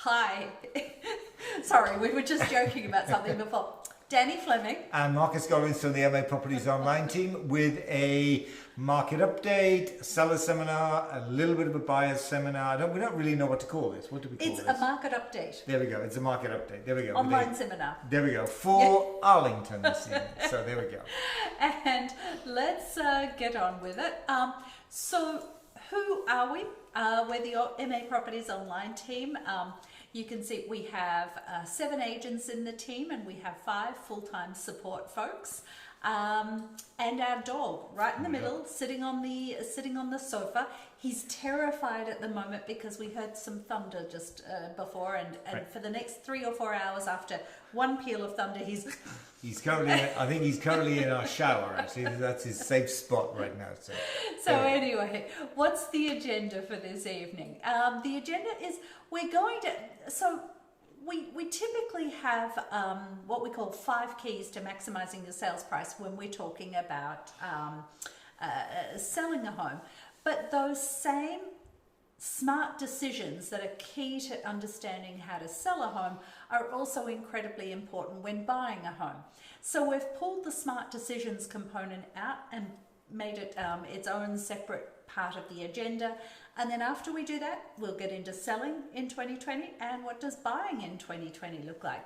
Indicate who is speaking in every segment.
Speaker 1: Hi. Sorry, we were just joking about something before. Danny Fleming.
Speaker 2: And Marcus Gollins from the MA Properties Online team with a market update, a seller seminar, a little bit of a buyer's seminar. We don't really know what to call this. What do we call this?
Speaker 1: It's a market update.
Speaker 2: There we go. It's a market update. There we go.
Speaker 1: Online seminar.
Speaker 2: There we go. For Arlington this evening. So there we go.
Speaker 1: And let's get on with it. So who are we? We're the MA Properties Online team. You can see we have 7 agents in the team and we have 5 full-time support folks. And our dog right in the middle, sitting on the sofa. He's terrified at the moment because we heard some thunder just before, and right. For the next 3 or 4 hours after one peal of thunder,
Speaker 2: he's currently I think he's currently in our shower. Actually, that's his safe spot right now.
Speaker 1: So anyway, what's the agenda for this evening? The agenda is we're going to We typically have what we call 5 keys to maximizing your sales price when we're talking about selling a home. But those same smart decisions that are key to understanding how to sell a home are also incredibly important when buying a home. So we've pulled the smart decisions component out and made it its own separate part of the agenda. And then after we do that, we'll get into selling in 2020 and what does buying in 2020 look like.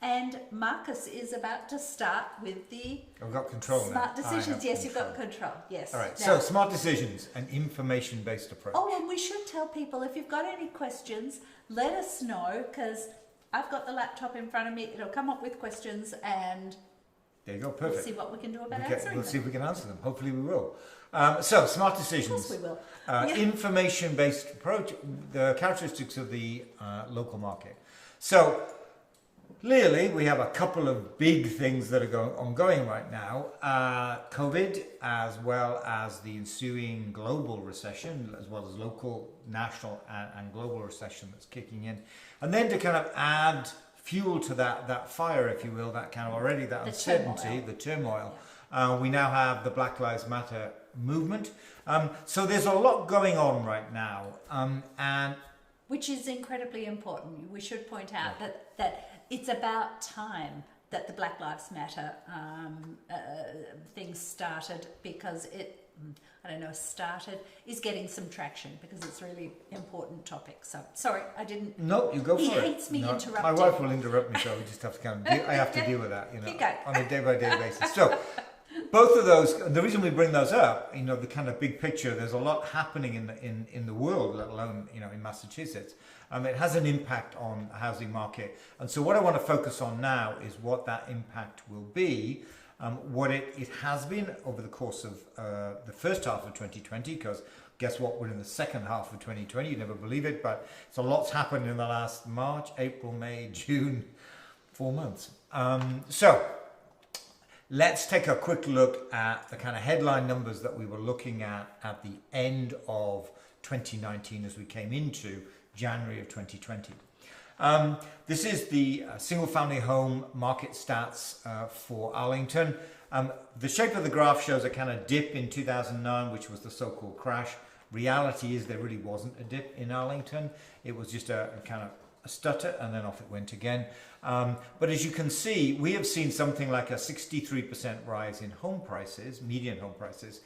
Speaker 1: And Marcus is about to start with the
Speaker 2: I've got control
Speaker 1: smart
Speaker 2: now.
Speaker 1: decisions. Yes, you've got control. Yes.
Speaker 2: All right.
Speaker 1: Now,
Speaker 2: so smart decisions, an information-based approach.
Speaker 1: Oh, and we should tell people if you've got any questions, let us know, because I've got the laptop in front of me. It'll come up with questions and
Speaker 2: there you go. Perfect.
Speaker 1: We'll see what we can do about answering them.
Speaker 2: We'll see if we can answer them. Hopefully we will. So smart decisions.
Speaker 1: Of course we will.
Speaker 2: Information-based approach, the characteristics of the local market. So clearly we have a couple of big things that are ongoing right now. COVID, as well as the ensuing global recession, as well as local, national and global recession that's kicking in. And then to kind of add fuel to that fire, if you will, that kind of already that uncertainty, the turmoil. We now have the Black Lives Matter movement. So there's a lot going on right now, and
Speaker 1: which is incredibly important. We should point out that it's about time that the Black Lives Matter thing started, because it, is getting some traction because it's a really important topic. So, sorry, I didn't...
Speaker 2: No, you go for it.
Speaker 1: He hates me interrupting.
Speaker 2: My wife will interrupt me, so we just have to kind of... I have to deal with that, on a day-by-day basis. So, both of those, the reason we bring those up, the kind of big picture, there's a lot happening in the world, let alone, in Massachusetts. It has an impact on the housing market. And so what I want to focus on now is what that impact will be, what it has been over the course of the first half of 2020, because guess what, we're in the second half of 2020, you never believe it, but it's a lot's happened in the last March, April, May, June, 4 months. So let's take a quick look at the kind of headline numbers that we were looking at the end of 2019 as we came into January of 2020. This is the single-family home market stats for Arlington. The shape of the graph shows a kind of dip in 2009, which was the so-called crash. Reality is there really wasn't a dip in Arlington. It was just a kind of a stutter, and then off it went again. But as you can see, we have seen something like a 63% rise in home prices, median home prices,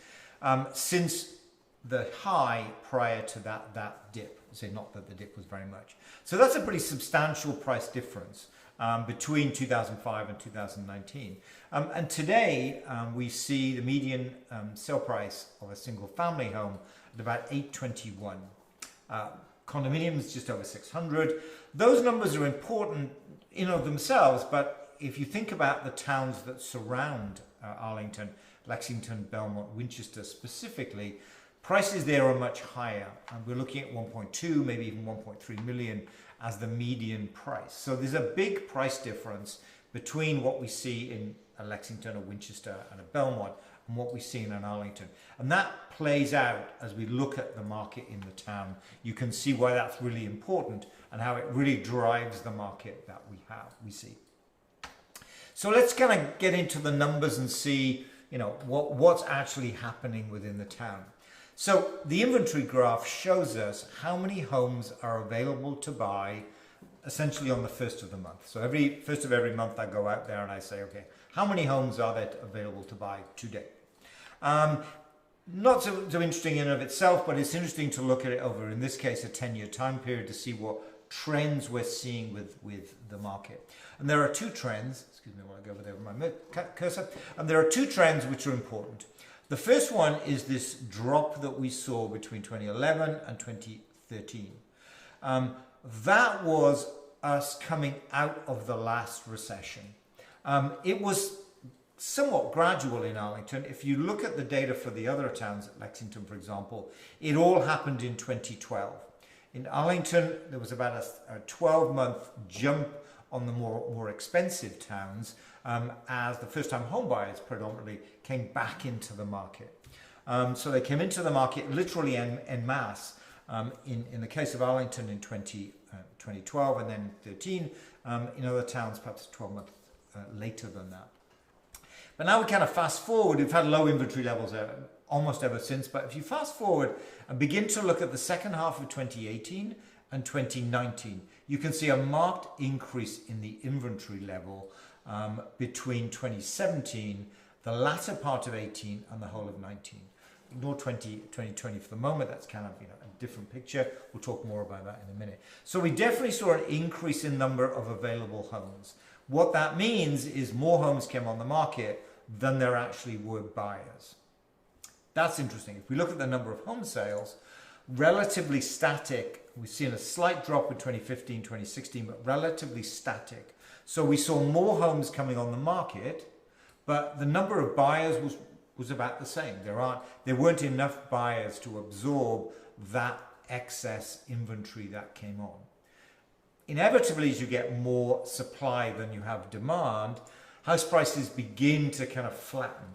Speaker 2: since the high prior to that dip. Say not that the dip was very much. So that's a pretty substantial price difference between 2005 and 2019. And today we see the median sale price of a single family home at about $821. Condominiums just over 600. Those numbers are important in of themselves, but if you think about the towns that surround Arlington, Lexington, Belmont, Winchester specifically, prices there are much higher, and we're looking at 1.2, maybe even 1.3 million as the median price. So there's a big price difference between what we see in a Lexington, a Winchester, and a Belmont, and what we see in an Arlington. And that plays out as we look at the market in the town. You can see why that's really important and how it really drives the market that we see. So let's kind of get into the numbers and see, what's actually happening within the town. So the inventory graph shows us how many homes are available to buy essentially on the first of the month. So every first of every month I go out there and I say, okay, how many homes are there available to buy today? Not so interesting in and of itself, but it's interesting to look at it over, in this case, a 10-year time period to see what trends we're seeing with the market. And there are two trends, excuse me while I go over there with my cursor, and there are two trends which are important. The first one is this drop that we saw between 2011 and 2013. That was us coming out of the last recession. It was somewhat gradual in Arlington. If you look at the data for the other towns, Lexington, for example, it all happened in 2012. In Arlington, there was about a 12-month jump on the more expensive towns as the first-time home buyers predominantly came back into the market. So they came into the market literally en masse. In the case of Arlington in 2012 and then 13, in other towns perhaps 12 months later than that. But now we kind of fast forward, we've had low inventory levels almost ever since, but if you fast forward and begin to look at the second half of 2018 and 2019, you can see a marked increase in the inventory level between 2017, the latter part of 18 and the whole of 19. Ignore 2020 for the moment, that's kind of a different picture. We'll talk more about that in a minute. So we definitely saw an increase in number of available homes. What that means is more homes came on the market than there actually were buyers. That's interesting. If we look at the number of home sales, relatively static. We've seen a slight drop in 2015, 2016, but relatively static. So we saw more homes coming on the market, but the number of buyers was about the same. There weren't enough buyers to absorb that excess inventory that came on. Inevitably, as you get more supply than you have demand, house prices begin to kind of flatten.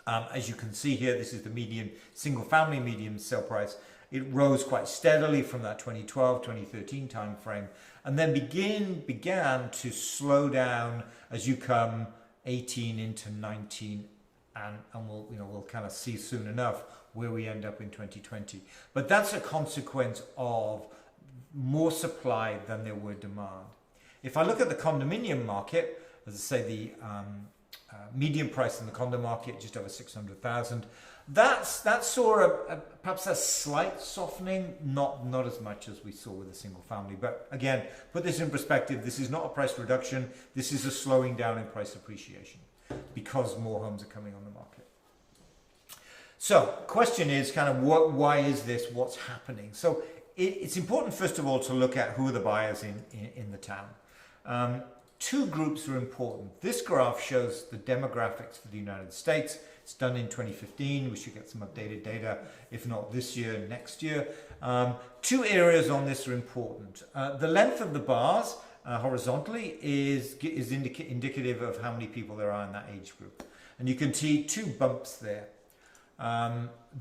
Speaker 2: As you can see here, this is the median single-family median sale price. It rose quite steadily from that 2012, 2013 timeframe, and then began to slow down as you come 18 into 19, and we'll kind of see soon enough where we end up in 2020. But that's a consequence of more supply than there were demand. If I look at the condominium market, as I say, the median price in the condo market, just over 600,000, that saw perhaps a slight softening, not as much as we saw with a single family. But again, put this in perspective, this is not a price reduction, this is a slowing down in price appreciation because more homes are coming on the market. So, question is kind of why is this, what's happening? So it's important first of all to look at who are the buyers in the town. Two groups are important. This graph shows the demographics for the United States. It's done in 2015. We should get some updated data, if not this year, next year. Two areas on this are important. The length of the bars horizontally is indicative of how many people there are in that age group. And you can see two bumps there.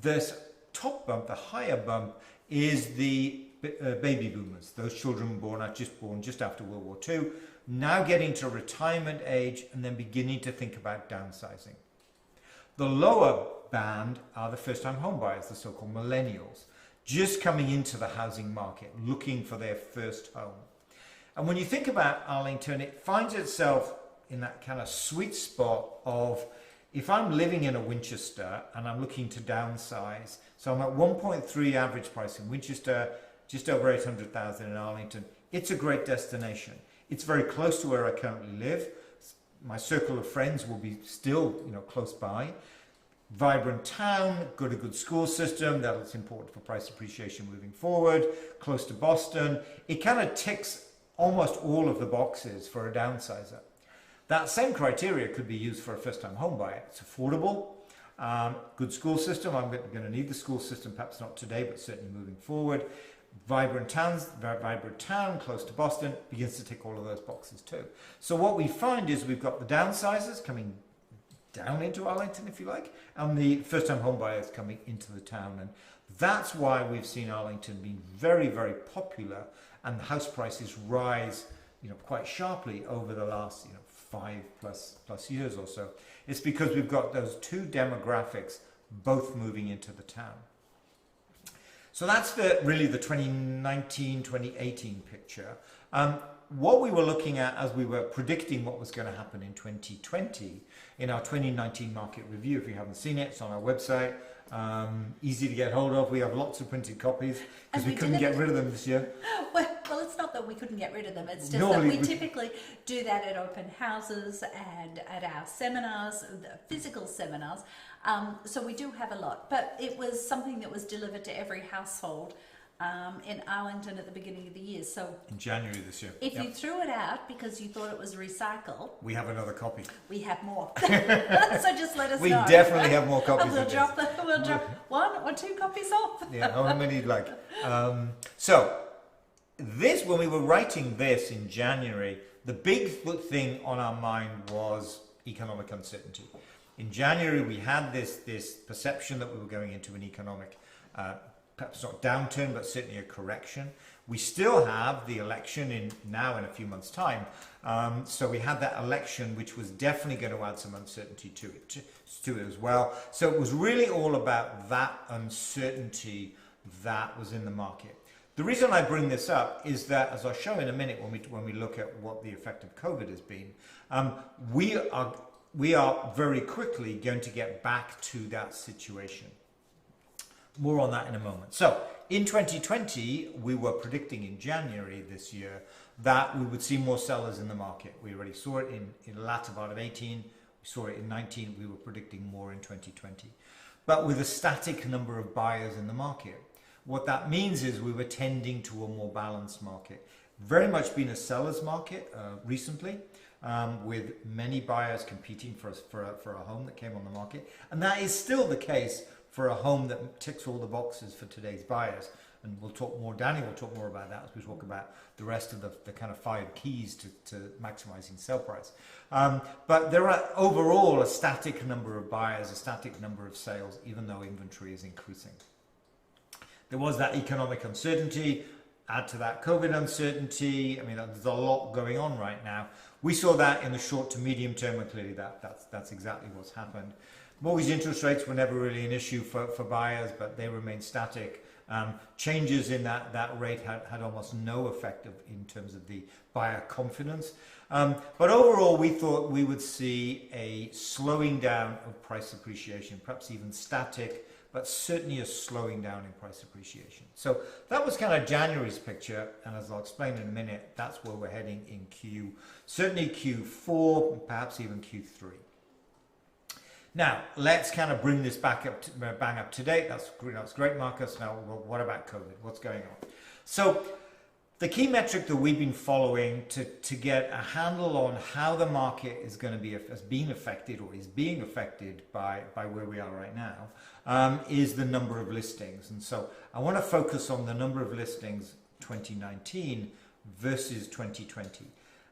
Speaker 2: This top bump, the higher bump, is the baby boomers, those children born just after World War II, now getting to retirement age and then beginning to think about downsizing. The lower band are the first-time home buyers, the so-called millennials, just coming into the housing market, looking for their first home. And when you think about Arlington, it finds itself in that kind of sweet spot of, if I'm living in a Winchester and I'm looking to downsize, so I'm at 1.3 average price in Winchester, just over 800,000 in Arlington, it's a great destination. It's very close to where I currently live. My circle of friends will be still, close by. Vibrant town, got a good school system, that's important for price appreciation moving forward, close to Boston. It kind of ticks almost all of the boxes for a downsizer. That same criteria could be used for a first-time home buyer. It's affordable, good school system. I'm going to need the school system, perhaps not today, but certainly moving forward. Vibrant town, close to Boston, begins to tick all of those boxes too. So what we find is we've got the downsizers coming down into Arlington, if you like, and the first-time home buyers coming into the town. And that's why we've seen Arlington being very, very popular, and the house prices rise, quite sharply over the last, 5 plus years or so. It's because we've got those two demographics both moving into the town. So that's really the 2019, 2018 picture. What we were looking at as we were predicting what was going to happen in 2020 in our 2019 market review, if you haven't seen it, it's on our website. Easy to get hold of. We have lots of printed copies because we couldn't get rid of them this year.
Speaker 1: Well, it's not that we couldn't get rid of them. It's just that we typically do that at open houses and at our seminars, the physical seminars. So we do have a lot, but it was something that was delivered to every household in Arlington at the beginning of the year. So
Speaker 2: in January this year.
Speaker 1: If you threw it out because you thought it was recycled,
Speaker 2: we have another copy.
Speaker 1: We have more. So just let us know.
Speaker 2: We definitely have more copies.
Speaker 1: We'll drop 1 or 2 copies off.
Speaker 2: Yeah, however many you'd like. So this, when we were writing this in January, the big thing on our mind was economic uncertainty. In January, we had this perception that we were going into an economic perhaps not downturn, but certainly a correction. We still have the election now in a few months' time. So we had that election, which was definitely going to add some uncertainty to it as well. So it was really all about that uncertainty that was in the market. The reason I bring this up is that, as I'll show in a minute when we look at what the effect of COVID has been, we are very quickly going to get back to that situation. More on that in a moment. So in 2020, we were predicting in January this year that we would see more sellers in the market. We already saw it in the latter part of 18. We saw it in 19. We were predicting more in 2020. But with a static number of buyers in the market. What that means is we were tending to a more balanced market. Very much been a seller's market recently, with many buyers competing for a home that came on the market. And that is still the case for a home that ticks all the boxes for today's buyers. And we'll talk more, Danny will talk more about that as we talk about the rest of the kind of 5 keys to maximizing sale price. But there are overall a static number of buyers, a static number of sales, even though inventory is increasing. There was that economic uncertainty, add to that COVID uncertainty. I mean, there's a lot going on right now. We saw that in the short to medium term, and clearly that's exactly what's happened. Mortgage interest rates were never really an issue for buyers, but they remained static. Changes in that rate had almost no effect in terms of the buyer confidence. But overall, we thought we would see a slowing down of price appreciation, perhaps even static, but certainly a slowing down in price appreciation. So that was kind of January's picture, and as I'll explain in a minute, that's where we're heading in certainly Q4, perhaps even Q3. Now, let's kind of bring this bang up to date. That's great, Marcus. Now, what about COVID? What's going on? So the key metric that we've been following to get a handle on how the market is going to be being affected or is being affected by where we are right now is the number of listings. And so I want to focus on the number of listings 2019 versus 2020.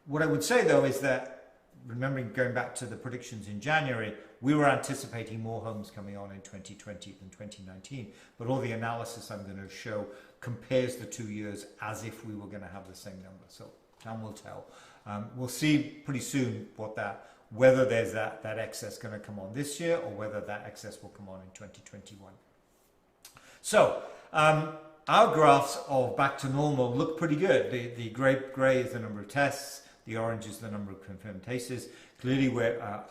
Speaker 2: What I would say, though, is that, remembering going back to the predictions in January, we were anticipating more homes coming on in 2020 than 2019, but all the analysis I'm going to show compares the 2 years as if we were going to have the same number. So time will tell. We'll see pretty soon whether there's that excess going to come on this year or whether that excess will come on in 2021. So our graphs of back to normal look pretty good. The gray is the number of tests. The orange is the number of confirmed cases. Clearly,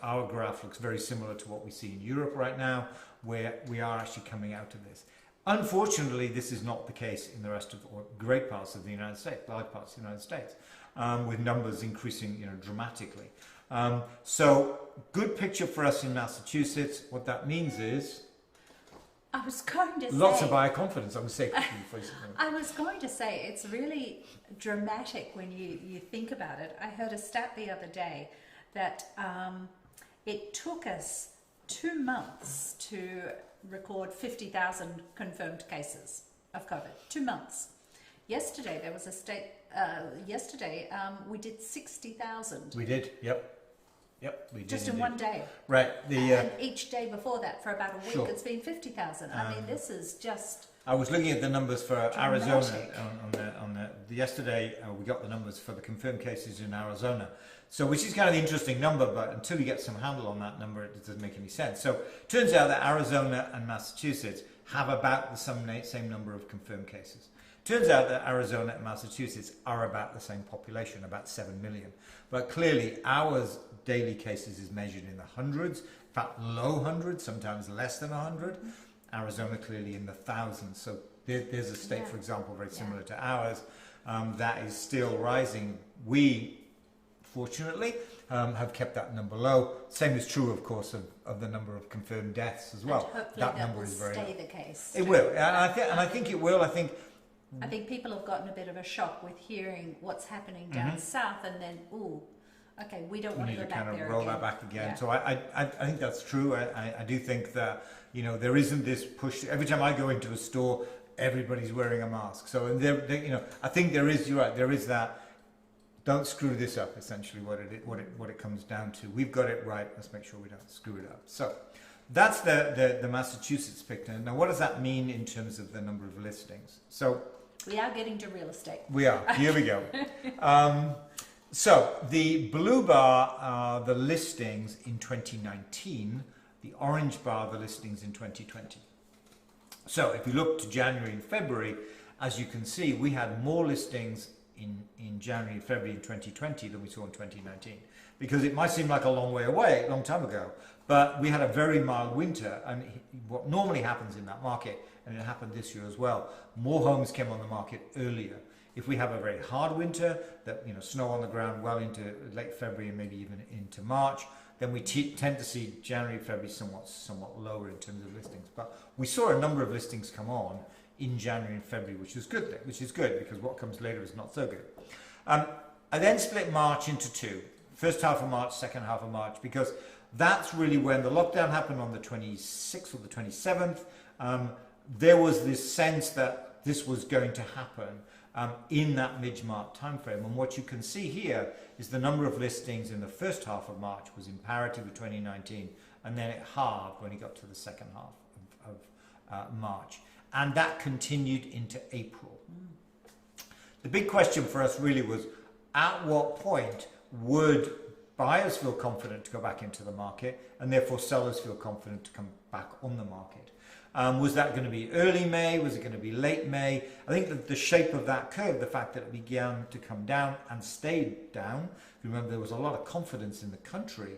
Speaker 2: our graph looks very similar to what we see in Europe right now, where we are actually coming out of this. Unfortunately, this is not the case in the rest of, or great parts of the United States, large parts of the United States, with numbers increasing, dramatically. So, good picture for us in Massachusetts. What that means is,
Speaker 1: I was going to say,
Speaker 2: lots of buyer confidence. I
Speaker 1: was going to say it's really dramatic when you think about it. I heard a stat the other day that it took us 2 months to record 50,000 confirmed cases of COVID. 2 months. Yesterday there was a state. We did 60,000.
Speaker 2: We did. Yep. We did
Speaker 1: just in one day.
Speaker 2: Right.
Speaker 1: And each day before that, for about a week, it's been 50,000. I mean, this is just.
Speaker 2: I was looking at the numbers for
Speaker 1: dramatic.
Speaker 2: Arizona yesterday. We got the numbers for the confirmed cases in Arizona. So, which is kind of the interesting number, but until you get some handle on that number, it doesn't make any sense. So, it turns out that Arizona and Massachusetts have about the same number of confirmed cases. Turns out that Arizona and Massachusetts are about the same population, about 7 million. But clearly, our daily cases is measured in the hundreds, in fact, low hundreds, sometimes less than 100. Arizona clearly in the thousands. So there's a state, for example, very similar to ours, that is still rising. We, fortunately, have kept that number low. Same is true, of course, of the number of confirmed deaths as well.
Speaker 1: That number is very low. Stay the case.
Speaker 2: It will, and I think it will. I think
Speaker 1: people have gotten a bit of a shock with hearing what's happening down south, and then, okay, we don't want to go back there again.
Speaker 2: Roll that back again. Yeah. So I think that's true. I do think that, there isn't this push. Every time I go into a store, everybody's wearing a mask. So I think there is. You're right. There is that. Don't screw this up. Essentially, what it comes down to. We've got it right. Let's make sure we don't screw it up. So that's the Massachusetts picture. Now, what does that mean in terms of the number of listings? So
Speaker 1: we are getting to real estate.
Speaker 2: We are. Here we go. So the blue bar are the listings in 2019. The orange bar are the listings in 2020. So if you look to January and February, as you can see, we had more listings in January and February in 2020 than we saw in 2019. Because it might seem like a long way away, a long time ago, but we had a very mild winter, and what normally happens in that market, and it happened this year as well, more homes came on the market earlier. If we have a very hard winter, that snow on the ground well into late February and maybe even into March, then we tend to see January, February somewhat lower in terms of listings. But we saw a number of listings come on in January and February, which is good because what comes later is not so good. I then split March into two. First half of March, second half of March, because that's really when the lockdown happened on the 26th or the 27th. There was this sense that this was going to happen in that mid-March timeframe. And what you can see here is the number of listings in the first half of March was in parity with 2019, and then it halved when it got to the second half of March. And that continued into April. The big question for us really was, at what point would buyers feel confident to go back into the market, and therefore sellers feel confident to come back on the market? Was that going to be early May? Was it going to be late May? I think that the shape of that curve, the fact that it began to come down and stayed down, remember there was a lot of confidence in the country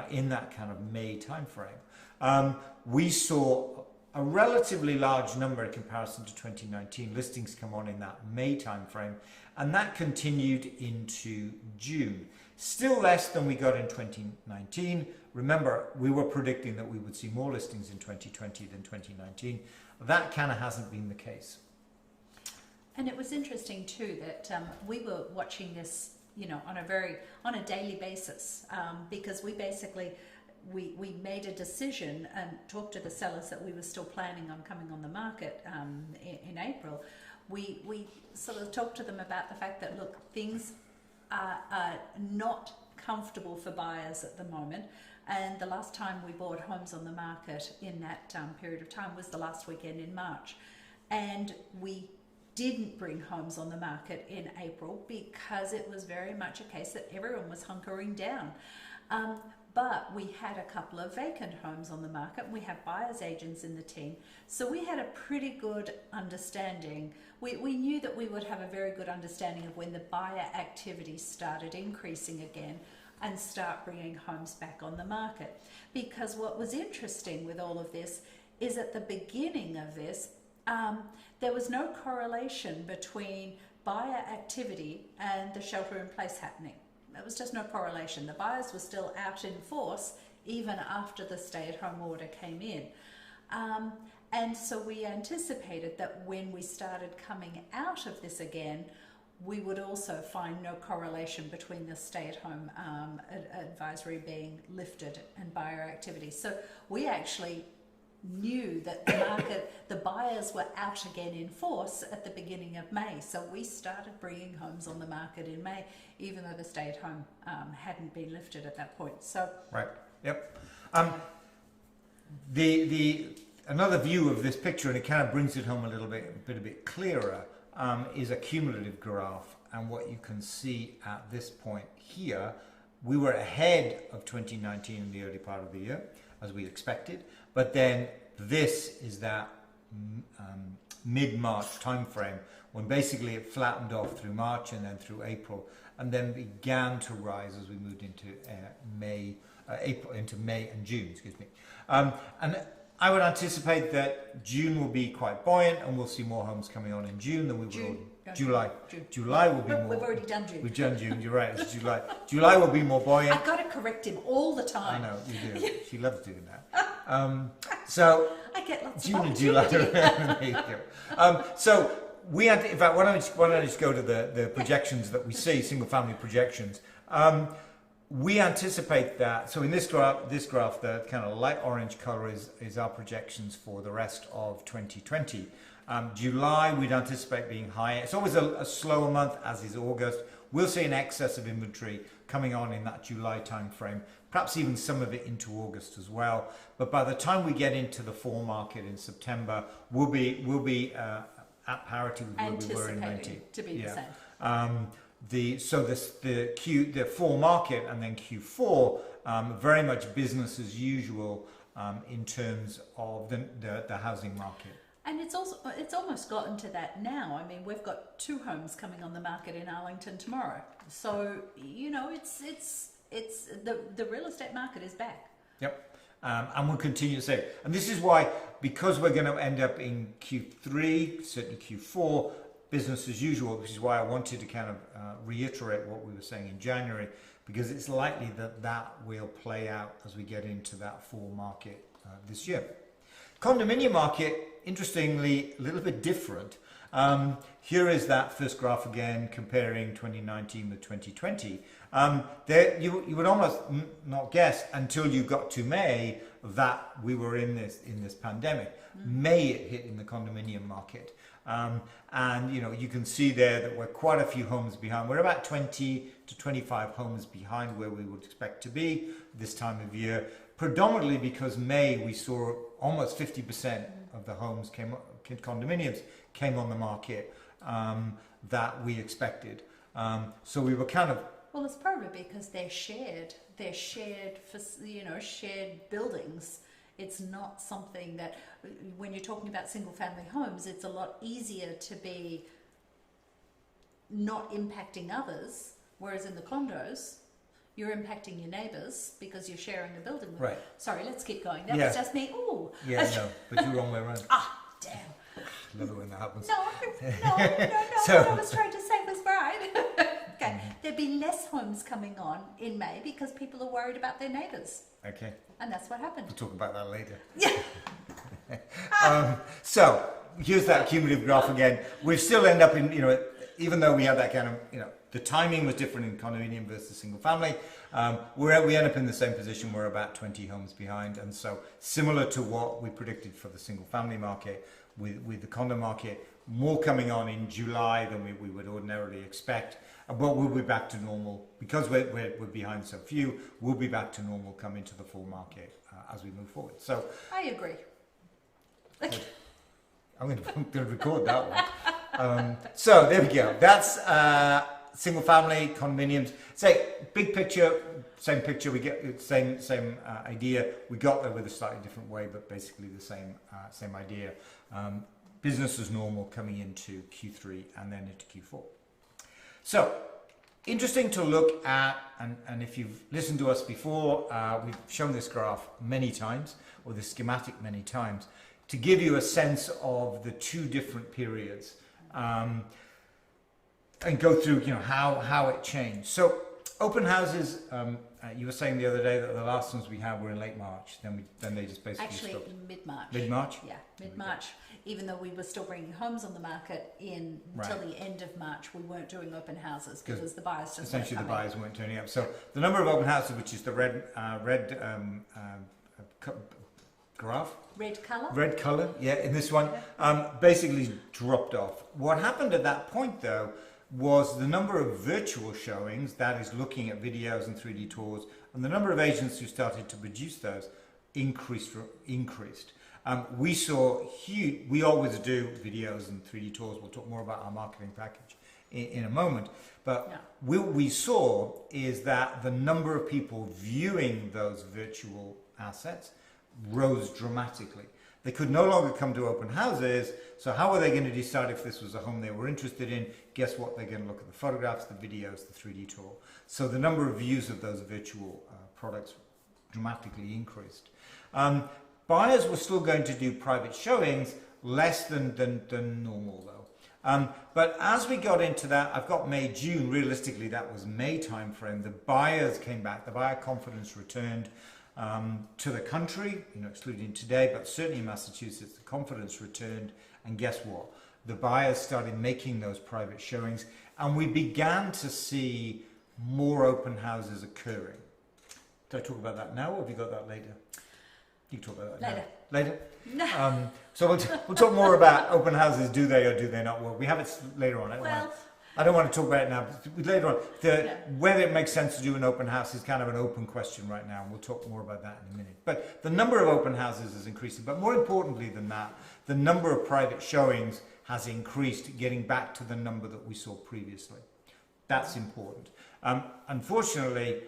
Speaker 2: in that kind of May timeframe. We saw a relatively large number in comparison to 2019 listings come on in that May timeframe, and that continued into June. Still less than we got in 2019. Remember, we were predicting that we would see more listings in 2020 than 2019. That kind of hasn't been the case.
Speaker 1: And it was interesting too that we were watching this, on a daily basis, because we basically we made a decision and talked to the sellers that we were still planning on coming on the market in April. We sort of talked to them about the fact that, look, things are not comfortable for buyers at the moment, and the last time we bought homes on the market in that period of time was the last weekend in March, and we didn't bring homes on the market in April because it was very much a case that everyone was hunkering down. But we had a couple of vacant homes on the market. We have buyer's agents in the team. So we had a pretty good understanding. We knew that we would have a very good understanding of when the buyer activity started increasing again and start bringing homes back on the market. Because what was interesting with all of this is at the beginning of this, there was no correlation between buyer activity and the shelter in place happening. There was just no correlation. The buyers were still out in force even after the stay-at-home order came in. And so we anticipated that when we started coming out of this again, we would also find no correlation between the stay-at-home advisory being lifted and buyer activity. So we actually knew that the market, the buyers were out again in force at the beginning of May. So we started bringing homes on the market in May, even though the stay-at-home hadn't been lifted at that point. So
Speaker 2: right, yep. Another view of this picture, and it kind of brings it home a bit clearer, is a cumulative graph. And what you can see at this point here, we were ahead of 2019 in the early part of the year, as we expected. But then this is that mid-March timeframe, when basically it flattened off through March and then through April, and then began to rise as we moved into May and June. Excuse me. And I would anticipate that June will be quite buoyant, and we'll see more homes coming on in June than we will. July. July will be more. We've
Speaker 1: already done June.
Speaker 2: We've done June. You're right. It's July. July will be more buoyant.
Speaker 1: I've got to correct him all the time.
Speaker 2: I know you do. She loves doing that. So
Speaker 1: I get lots
Speaker 2: June
Speaker 1: of
Speaker 2: and July. There you go. So we had. In fact, why don't I just go to the projections that we see, single family projections. We anticipate that. So in this graph, the kind of light orange color is our projections for the rest of 2020. July, we'd anticipate being higher. It's always a slower month, as is August. We'll see an excess of inventory coming on in that July timeframe, perhaps even some of it into August as well. But by the time we get into the fall market in September, we'll be at parity with where we were in 2019.
Speaker 1: To be the same.
Speaker 2: The fall market and then Q4 very much business as usual in terms of the housing market.
Speaker 1: And it's almost gotten to that now. I mean, we've got 2 homes coming on the market in Arlington tomorrow. So it's the real estate market is back.
Speaker 2: Yep. And we'll continue to say, and this is why, because we're going to end up in Q3, certainly Q4, business as usual, which is why I wanted to kind of reiterate what we were saying in January, because it's likely that will play out as we get into that fall market this year. Condominium market, interestingly, a little bit different. Here is that first graph again, comparing 2019 with 2020. You would almost not guess until you got to May that we were in this pandemic. May it hit in the condominium market. And you can see there that we're quite a few homes behind. We're about 20 to 25 homes behind where we would expect to be this time of year, predominantly because May we saw almost 50% of the homes condominiums came on the market that we expected. So we were kind of...
Speaker 1: Well, it's probably because they're shared for, shared buildings. It's not something that, when you're talking about single family homes, it's a lot easier to be not impacting others, whereas in the condos, you're impacting your neighbours because you're sharing a building with them.
Speaker 2: Right.
Speaker 1: Sorry, let's keep going. That was just me. Ooh.
Speaker 2: Yeah, no, but you're wrong way around.
Speaker 1: Damn.
Speaker 2: Love it when that happens.
Speaker 1: No. What I was trying to say was right. Okay. There'd be less homes coming on in May because people are worried about their neighbours.
Speaker 2: Okay.
Speaker 1: And that's what happened.
Speaker 2: We'll talk about that later.
Speaker 1: Yeah.
Speaker 2: So here's that cumulative graph again. We still end up in, even though we had that kind of, the timing was different in condominium versus single family, we end up in the same position. We're about 20 homes behind. And so similar to what we predicted for the single family market, with the condo market, more coming on in July than we would ordinarily expect. But we'll be back to normal because we're behind so few. We'll be back to normal come into the full market as we move forward. So
Speaker 1: I agree.
Speaker 2: I'm going to record that one. So there we go. That's single family condominiums. Say big picture, same picture. We get same idea. We got there with a slightly different way, but basically the same idea. Business as normal coming into Q3 and then into Q4. So, interesting to look at, and if you've listened to us before, we've shown this graph many times, or this schematic many times, to give you a sense of the 2 different periods, and go through, how it changed. So, open houses, you were saying the other day that the last ones we had were in late March, then they just basically stopped.
Speaker 1: Actually, mid-March.
Speaker 2: Mid-March?
Speaker 1: Yeah, mid-March. Even though we were still bringing homes on the market until the end of March, we weren't doing open houses because the buyers just
Speaker 2: essentially the buyers weren't turning up. So the number of open houses, which is the red graph, red color, in this one, basically dropped off. What happened at that point, though, was the number of virtual showings, that is looking at videos and 3D tours, and the number of agents who started to produce those increased. We saw huge, we always do videos and 3D tours. We'll talk more about our marketing package in a moment. But what we saw is that the number of people viewing those virtual assets rose dramatically. They could no longer come to open houses, so how are they going to decide if this was a home they were interested in? Guess what? They're going to look at the photographs, the videos, the 3D tour. So the number of views of those virtual products dramatically increased. Buyers were still going to do private showings, less than normal though. But as we got into that, I've got May, June, realistically that was May timeframe, the buyers came back, the buyer confidence returned to the country, excluding today, but certainly in Massachusetts, the confidence returned, and guess what? The buyers started making those private showings, and we began to see more open houses occurring. Do I talk about that now, or have you got that later? You can talk about that later. No. So we'll talk more about open houses. Do they or do they not work? We have it later on. I don't want to talk about it now. But later on, whether it makes sense to do an open house is kind of an open question right now, and we'll talk more about that in a minute. But the number of open houses is increasing. But more importantly than that, the number of private showings has increased, getting back to the number that we saw previously. That's important. Unfortunately,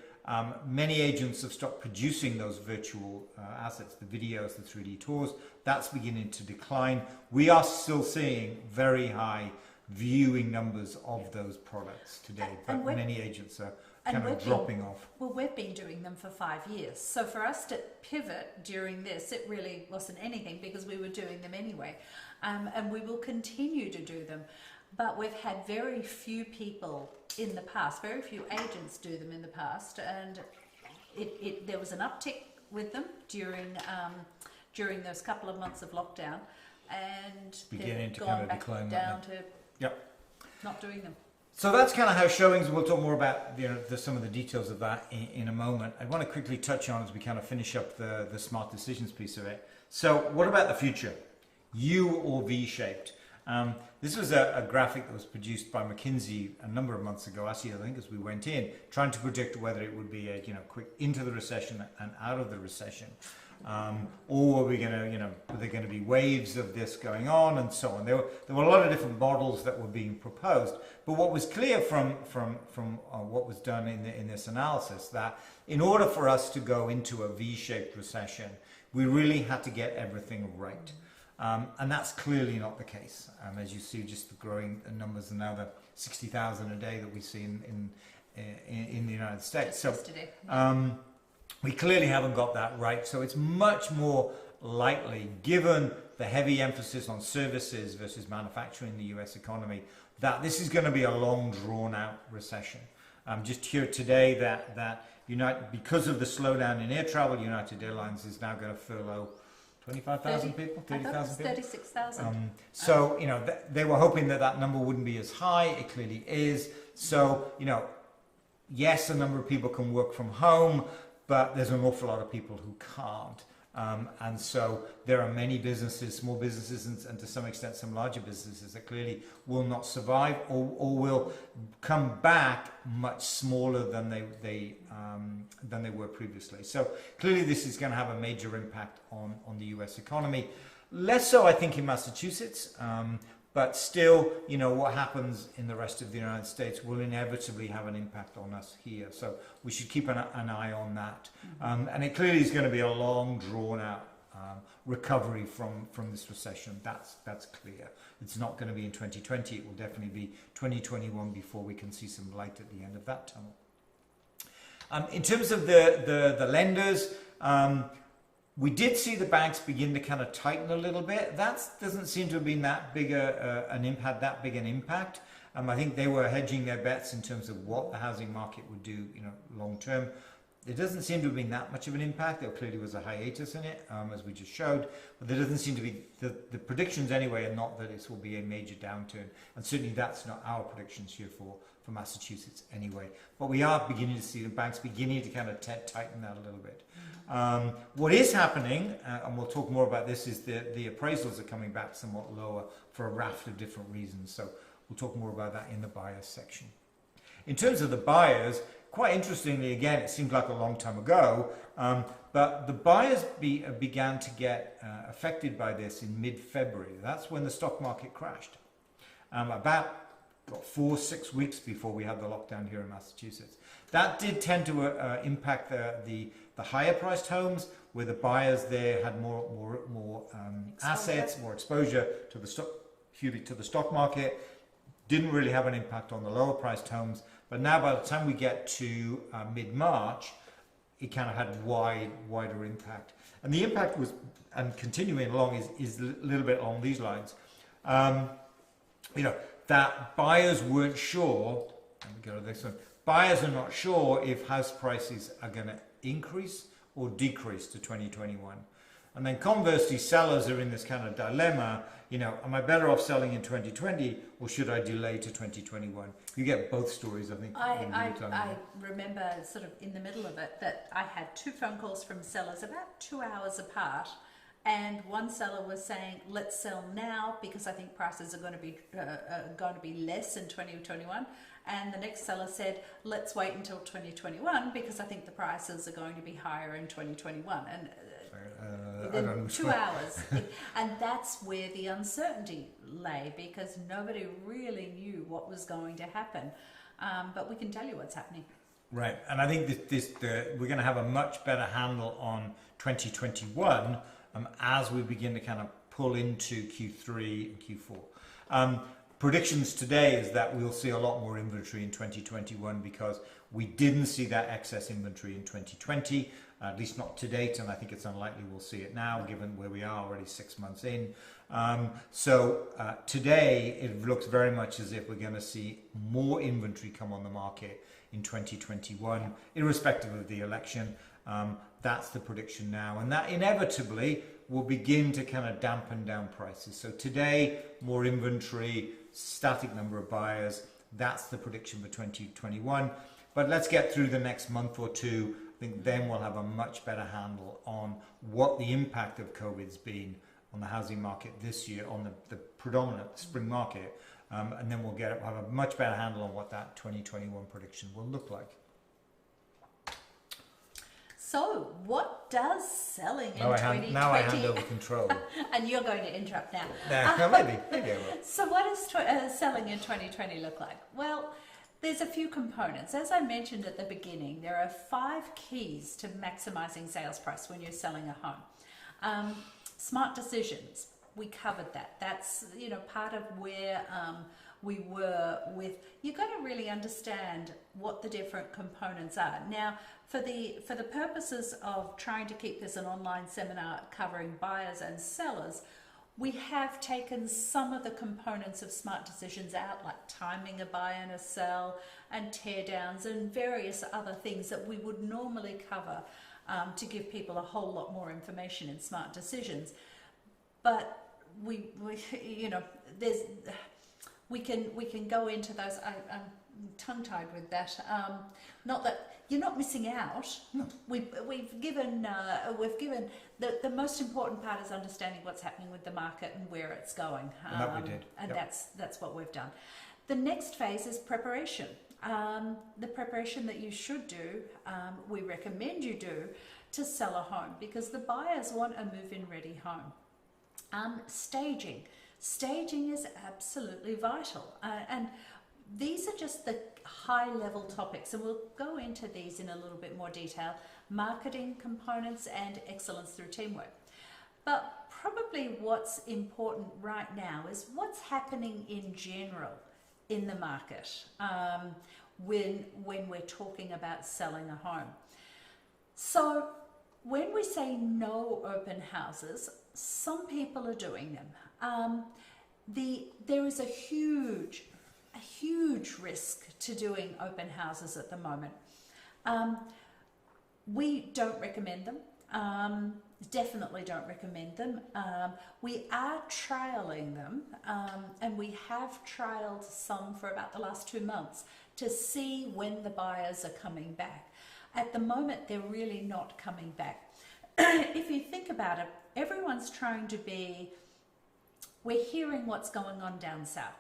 Speaker 2: many agents have stopped producing those virtual assets, the videos, the 3D tours. That's beginning to decline. We are still seeing very high viewing numbers of those products today, but many agents are kind of dropping off.
Speaker 1: Well, we've been doing them for 5 years. So for us to pivot during this, it really wasn't anything because we were doing them anyway. And we will continue to do them. But we've had very few people in the past, very few agents do them in the past, and there was an uptick with them during those couple of months of lockdown, and
Speaker 2: beginning to
Speaker 1: gone
Speaker 2: kind of
Speaker 1: back
Speaker 2: decline
Speaker 1: down to not doing them.
Speaker 2: So that's kind of how showings. We'll talk more about some of the details of that in a moment. I want to quickly touch on as we kind of finish up the smart decisions piece of it. So what about the future? U or V-shaped? This was a graphic that was produced by McKinsey a number of months ago, actually I think as we went in, trying to predict whether it would be a quick into the recession and out of the recession, or were we going to were there going to be waves of this going on and so on. There were a lot of different models that were being proposed, but what was clear from what was done in this analysis, that in order for us to go into a V-shaped recession, we really had to get everything right. And that's clearly not the case. As you see, just the growing numbers, and now the 60,000 a day that we see in the United States. So we clearly haven't got that right. So it's much more likely, given the heavy emphasis on services versus manufacturing in the US economy, that this is going to be a long, drawn-out recession. Just here today that because of the slowdown in air travel, United Airlines is now going to furlough 25,000 people, 30,000 people?
Speaker 1: 36,000.
Speaker 2: So, they were hoping that number wouldn't be as high. It clearly is. So, yes, a number of people can work from home, but there's an awful lot of people who can't. And so there are many businesses, small businesses, and to some extent some larger businesses that clearly will not survive or will come back much smaller than they were previously. So clearly this is going to have a major impact on the US economy. Less so, I think, in Massachusetts, but still, what happens in the rest of the United States will inevitably have an impact on us here. So we should keep an eye on that. And it clearly is going to be a long, drawn-out recovery from this recession. That's clear. It's not going to be in 2020. It will definitely be 2021 before we can see some light at the end of that tunnel. In terms of the lenders, we did see the banks begin to kind of tighten a little bit. That doesn't seem to have been that big an impact. I think they were hedging their bets in terms of what the housing market would do, long term. It doesn't seem to have been that much of an impact. There clearly was a hiatus in it, as we just showed. But there doesn't seem to be, the predictions anyway are not that this will be a major downturn. And certainly that's not our predictions here for Massachusetts anyway. But we are beginning to see the banks beginning to kind of tighten that a little bit. What is happening, and we'll talk more about this, is the appraisals are coming back somewhat lower for a raft of different reasons. So we'll talk more about that in the buyers section. In terms of the buyers, quite interestingly, again, it seemed like a long time ago, but the buyers began to get affected by this in mid-February. That's when the stock market crashed. About got 4-6 weeks before we had the lockdown here in Massachusetts. That did tend to impact the higher priced homes, where the buyers there had more assets, more exposure to the stock market. Didn't really have an impact on the lower priced homes. But now by the time we get to mid-March, it kind of had wider impact. And the impact was, and continuing along, is a little bit along these lines. That buyers weren't sure, let me go to this one, buyers are not sure if house prices are going to increase or decrease to 2021. And then conversely, sellers are in this kind of dilemma, am I better off selling in 2020 or should I delay to 2021? You get both stories, I think.
Speaker 1: I remember sort of in the middle of it that I had 2 phone calls from sellers about 2 hours apart. And one seller was saying, let's sell now because I think prices are going to be less in 2021. And the next seller said, let's wait until 2021 because I think the prices are going to be higher in 2021. And within 2 hours. And that's where the uncertainty lay, because nobody really knew what was going to happen. But we can tell you what's happening.
Speaker 2: Right. And I think we're going to have a much better handle on 2021 as we begin to kind of pull into Q3 and Q4. Predictions today is that we'll see a lot more inventory in 2021 because we didn't see that excess inventory in 2020, at least not to date, and I think it's unlikely we'll see it now given where we are already 6 months in. So today it looks very much as if we're going to see more inventory come on the market in 2021, irrespective of the election. That's the prediction now, and that inevitably will begin to kind of dampen down prices. So today, more inventory, static number of buyers, that's the prediction for 2021. But let's get through the next month or two. I think then we'll have a much better handle on what the impact of COVID's been on the housing market this year, on the predominant spring market, and then we'll have a much better handle on what that 2021 prediction will look like.
Speaker 1: So, what does selling in 2020...
Speaker 2: Now I hand over control.
Speaker 1: And you're going to interrupt now.
Speaker 2: Maybe I will.
Speaker 1: So what does selling in 2020 look like? Well, there's a few components. As I mentioned at the beginning, there are 5 keys to maximizing sales price when you're selling a home. Smart decisions. We covered that. That's part of where we were with. You've got to really understand what the different components are. Now, for the purposes of trying to keep this an online seminar covering buyers and sellers, we have taken some of the components of smart decisions out, like timing a buy and a sell, and tear downs, and various other things that we would normally cover to give people a whole lot more information in smart decisions. But we can go into those. I'm tongue-tied with that. Not that you're not missing out.
Speaker 2: No.
Speaker 1: We've given the most important part is understanding what's happening with the market and where it's going.
Speaker 2: And that we did.
Speaker 1: And
Speaker 2: yep.
Speaker 1: that's what we've done. The next phase is preparation. The preparation that you should do, we recommend you do to sell a home, because the buyers want a move-in ready home. Staging. Staging is absolutely vital. And these are just the high-level topics, and we'll go into these in a little bit more detail. Marketing components and excellence through teamwork. But probably what's important right now is what's happening in general in the market when we're talking about selling a home. So when we say no open houses, some people are doing them. There is a huge risk to doing open houses at the moment. We don't recommend them. Definitely don't recommend them. We are trialing them, and we have trialed some for about the last 2 months to see when the buyers are coming back. At the moment, they're really not coming back. If you think about it, everyone's trying to be, we're hearing what's going on down south.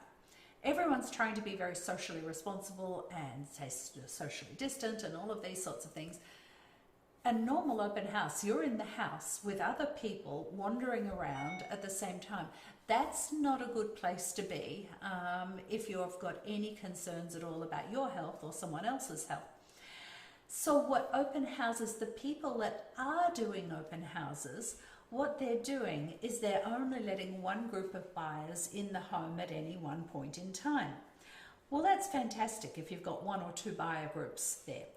Speaker 1: Everyone's trying to be very socially responsible and say socially distant and all of these sorts of things. a normal open house, you're in the house with other people wandering around at the same time. That's not a good place to be if you've got any concerns at all about your health or someone else's health. So what open houses, the people that are doing open houses, what they're doing is they're only letting one group of buyers in the home at any one point in time. Well, that's fantastic if you've got 1 or 2 buyer groups there.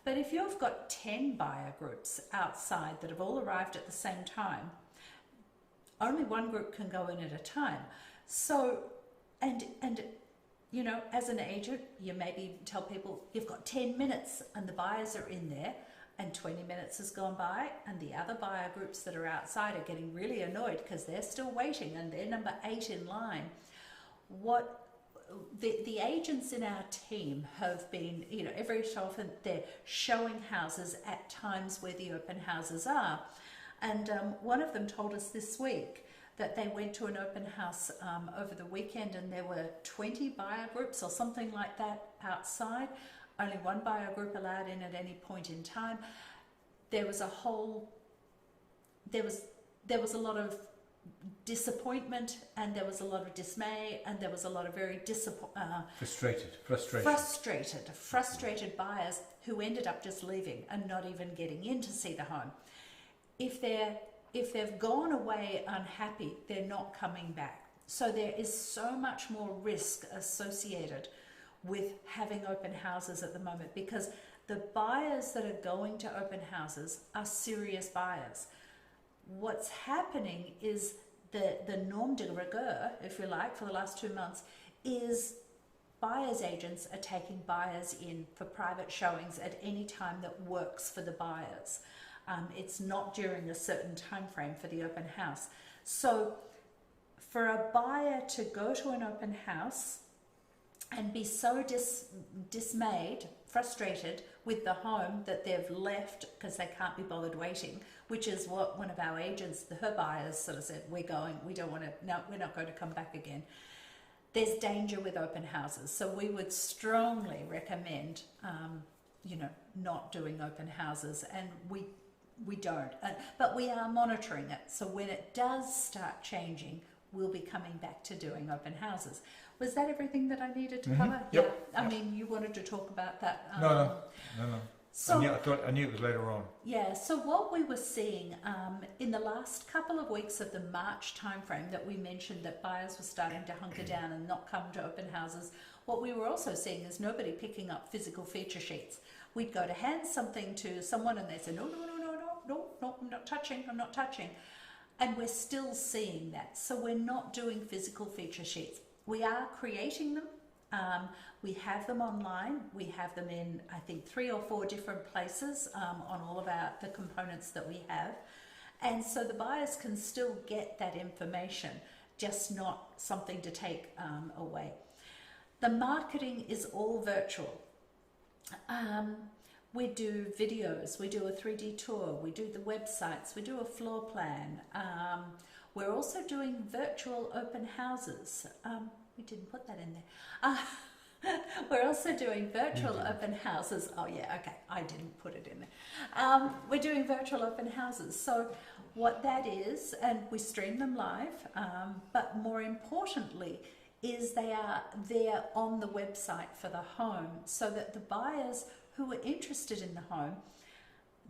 Speaker 1: But if you've got 10 buyer groups outside that have all arrived at the same time, only one group can go in at a time. So, and you know, as an agent, you maybe tell people you've got 10 minutes and the buyers are in there, and 20 minutes has gone by and the other buyer groups that are outside are getting really annoyed because they're still waiting and they're number 8 in line. What the agents in our team have been, you know, every so often they're showing houses at times where the open houses are. And one of them told us this week that they went to an open house over the weekend and there were 20 buyer groups or something like that outside. Only one buyer group allowed in at any point in time. There was a a lot of disappointment, and there was a lot of dismay, and there was a lot of very frustrated buyers who ended up just leaving and not even getting in to see the home. If they've gone away unhappy, they're not coming back. So there is so much more risk associated with having open houses at the moment, because the buyers that are going to open houses are serious buyers. What's happening is the norm de rigueur, if you like, for the last 2 months is buyers agents are taking buyers in for private showings at any time that works for the buyers. It's not during a certain time frame for the open house. So for a buyer to go to an open house and be so dismayed, frustrated with the home that they've left because they can't be bothered waiting, which is what one of our agents, her buyers, sort of said, we're not going to come back again. There's danger with open houses. So we would strongly recommend, not doing open houses, and we don't. But we are monitoring it. So when it does start changing, we'll be coming back to doing open houses. Was that everything that I needed to cover?
Speaker 2: Yep.
Speaker 1: Yeah. I mean, you wanted to talk about that.
Speaker 2: No.
Speaker 1: So,
Speaker 2: I knew it was later on.
Speaker 1: Yeah, so what we were seeing in the last couple of weeks of the March timeframe that we mentioned that buyers were starting to hunker down and not come to open houses, what we were also seeing is nobody picking up physical feature sheets. We'd go to hand something to someone and they'd say, no, I'm not touching. And we're still seeing that. So we're not doing physical feature sheets. We are creating them. We have them online. We have them in, I think, 3 or 4 different places on all of the components that we have. And so the buyers can still get that information, just not something to take away. The marketing is all virtual. We do videos, we do a 3D tour, we do the websites, we do a floor plan. We're also doing virtual open houses. We didn't put that in there. We're also doing virtual open houses. Oh yeah, okay, I didn't put it in there. We're doing virtual open houses. So what that is, and we stream them live, but more importantly, is they are there on the website for the home, so that the buyers who are interested in the home,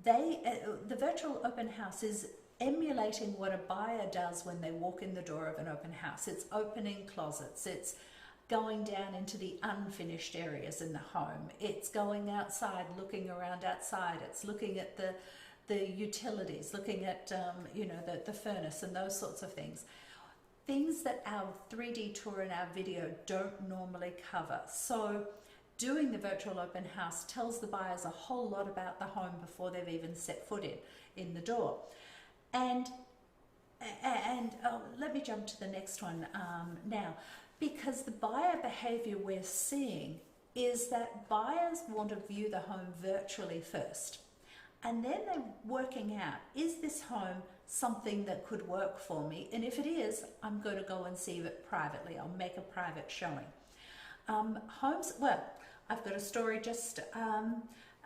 Speaker 1: the virtual open house is emulating what a buyer does when they walk in the door of an open house. It's opening closets, it's going down into the unfinished areas in the home, it's going outside, looking around outside, it's looking at the utilities, looking at the furnace and those sorts of things. Things that our 3D tour and our video don't normally cover. So doing the virtual open house tells the buyers a whole lot about the home before they've even set foot in the door. And let me jump to the next one now, because the buyer behavior we're seeing is that buyers want to view the home virtually first, and then they're working out, is this home something that could work for me? And if it is, I'm going to go and see it privately. I'll make a private showing. I've got a story just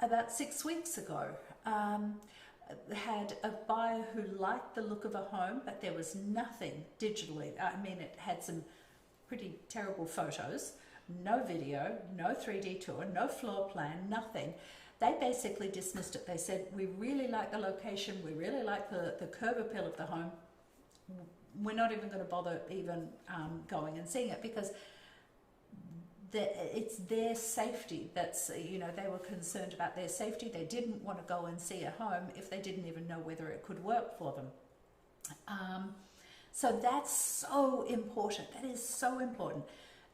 Speaker 1: about 6 weeks ago. had a buyer who liked the look of a home, but there was nothing digitally. I mean, it had some pretty terrible photos, no video, no 3D tour, no floor plan, nothing. They basically dismissed it. They said, we really like the location, we really like the curb appeal of the home. We're not even going to bother even going and seeing it, because it's their safety that's, you know, they were concerned about their safety. They didn't want to go and see a home if they didn't even know whether it could work for them. So that's so important. That is so important.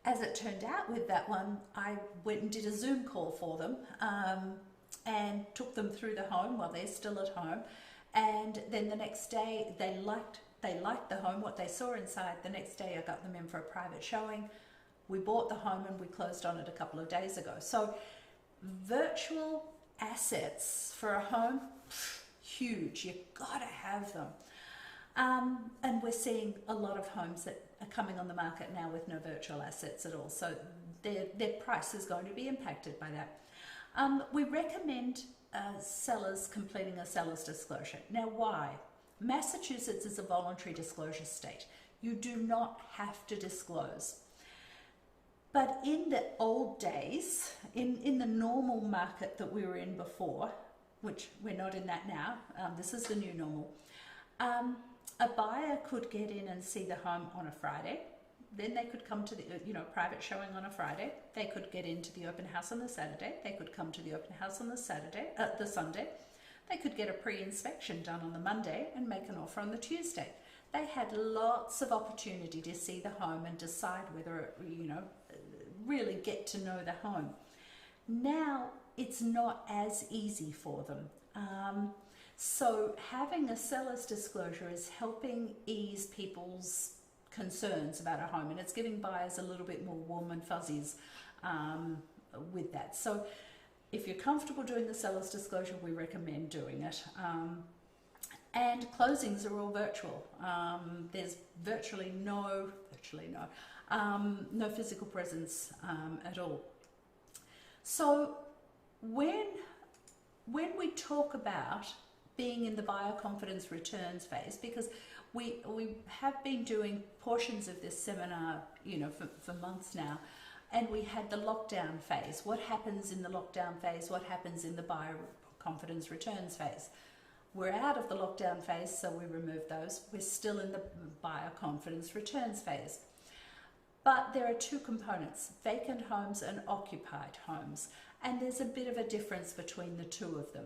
Speaker 1: As it turned out with that one, I went and did a Zoom call for them and took them through the home while they're still at home. And then the next day, they liked the home, what they saw inside. The next day I got them in for a private showing. We bought the home and we closed on it a couple of days ago. So virtual assets for a home, huge. You've got to have them. And we're seeing a lot of homes that are coming on the market now with no virtual assets at all. So their price is going to be impacted by that. We recommend sellers completing a seller's disclosure. Now, why? Massachusetts is a voluntary disclosure state. You do not have to disclose. But in the old days, in the normal market that we were in before, which we're not in that now, this is the new normal, a buyer could get in and see the home on a Friday. Then they could come to the private showing on a Friday. They could get into the open house on the Saturday. They could come to the open house on the Sunday. They could get a pre-inspection done on the Monday and make an offer on the Tuesday. They had lots of opportunity to see the home and decide whether, really get to know the home. Now it's not as easy for them. So having a seller's disclosure is helping ease people's concerns about a home, and it's giving buyers a little bit more warm and fuzzies with that. So if you're comfortable doing the seller's disclosure, we recommend doing it. And closings are all virtual. There's virtually no physical presence at all. So when we talk about being in the buyer confidence returns phase, because we have been doing portions of this seminar, for months now, and we had the lockdown phase. What happens in the lockdown phase? What happens in the buyer confidence returns phase? We're out of the lockdown phase, so we removed those. We're still in the buyer confidence returns phase. But there are two components, vacant homes and occupied homes. And there's a bit of a difference between the two of them.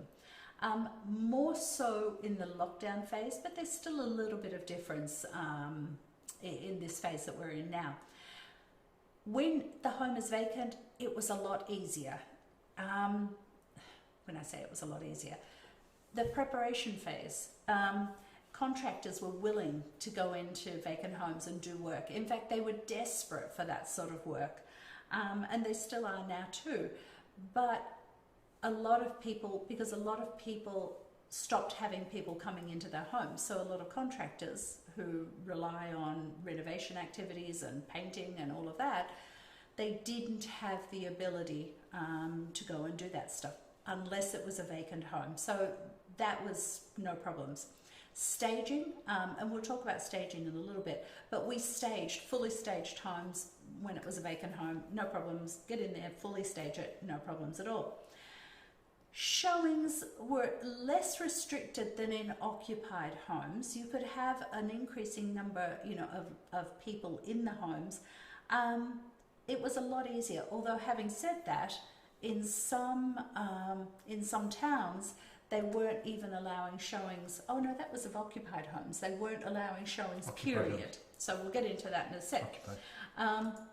Speaker 1: More so in the lockdown phase, but there's still a little bit of difference in this phase that we're in now. When the home is vacant, it was a lot easier. When I say it was a lot easier, the preparation phase, contractors were willing to go into vacant homes and do work. In fact, they were desperate for that sort of work, and they still are now too. But a lot of people stopped having people coming into their homes, so a lot of contractors who rely on renovation activities and painting and all of that, they didn't have the ability to go and do that stuff unless it was a vacant home. So that was no problems. Staging, and we'll talk about staging in a little bit, but we fully staged homes when it was a vacant home, no problems. Get in there, fully stage it, no problems at all. Showings were less restricted than in occupied homes. You could have an increasing number, of people in the homes. It was a lot easier. Although, having said that, in some towns, they weren't even allowing showings. Oh no, that was of occupied homes. They weren't allowing showings, period. So we'll get into that in a sec.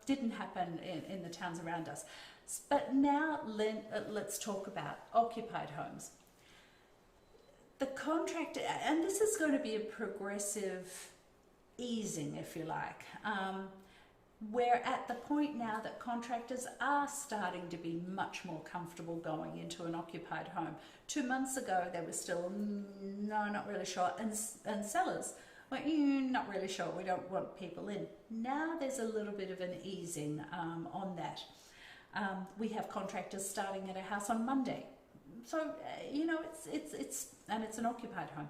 Speaker 1: Didn't happen in the towns around us. But now let's talk about occupied homes. The contractor, and this is going to be a progressive easing, if you like. We're at the point now that contractors are starting to be much more comfortable going into an occupied home. 2 months ago, they were still, no, not really sure. And sellers were, not really sure, we don't want people in. Now there's a little bit of an easing on that. We have contractors starting at a house on Monday. you know, it's and it's an occupied home.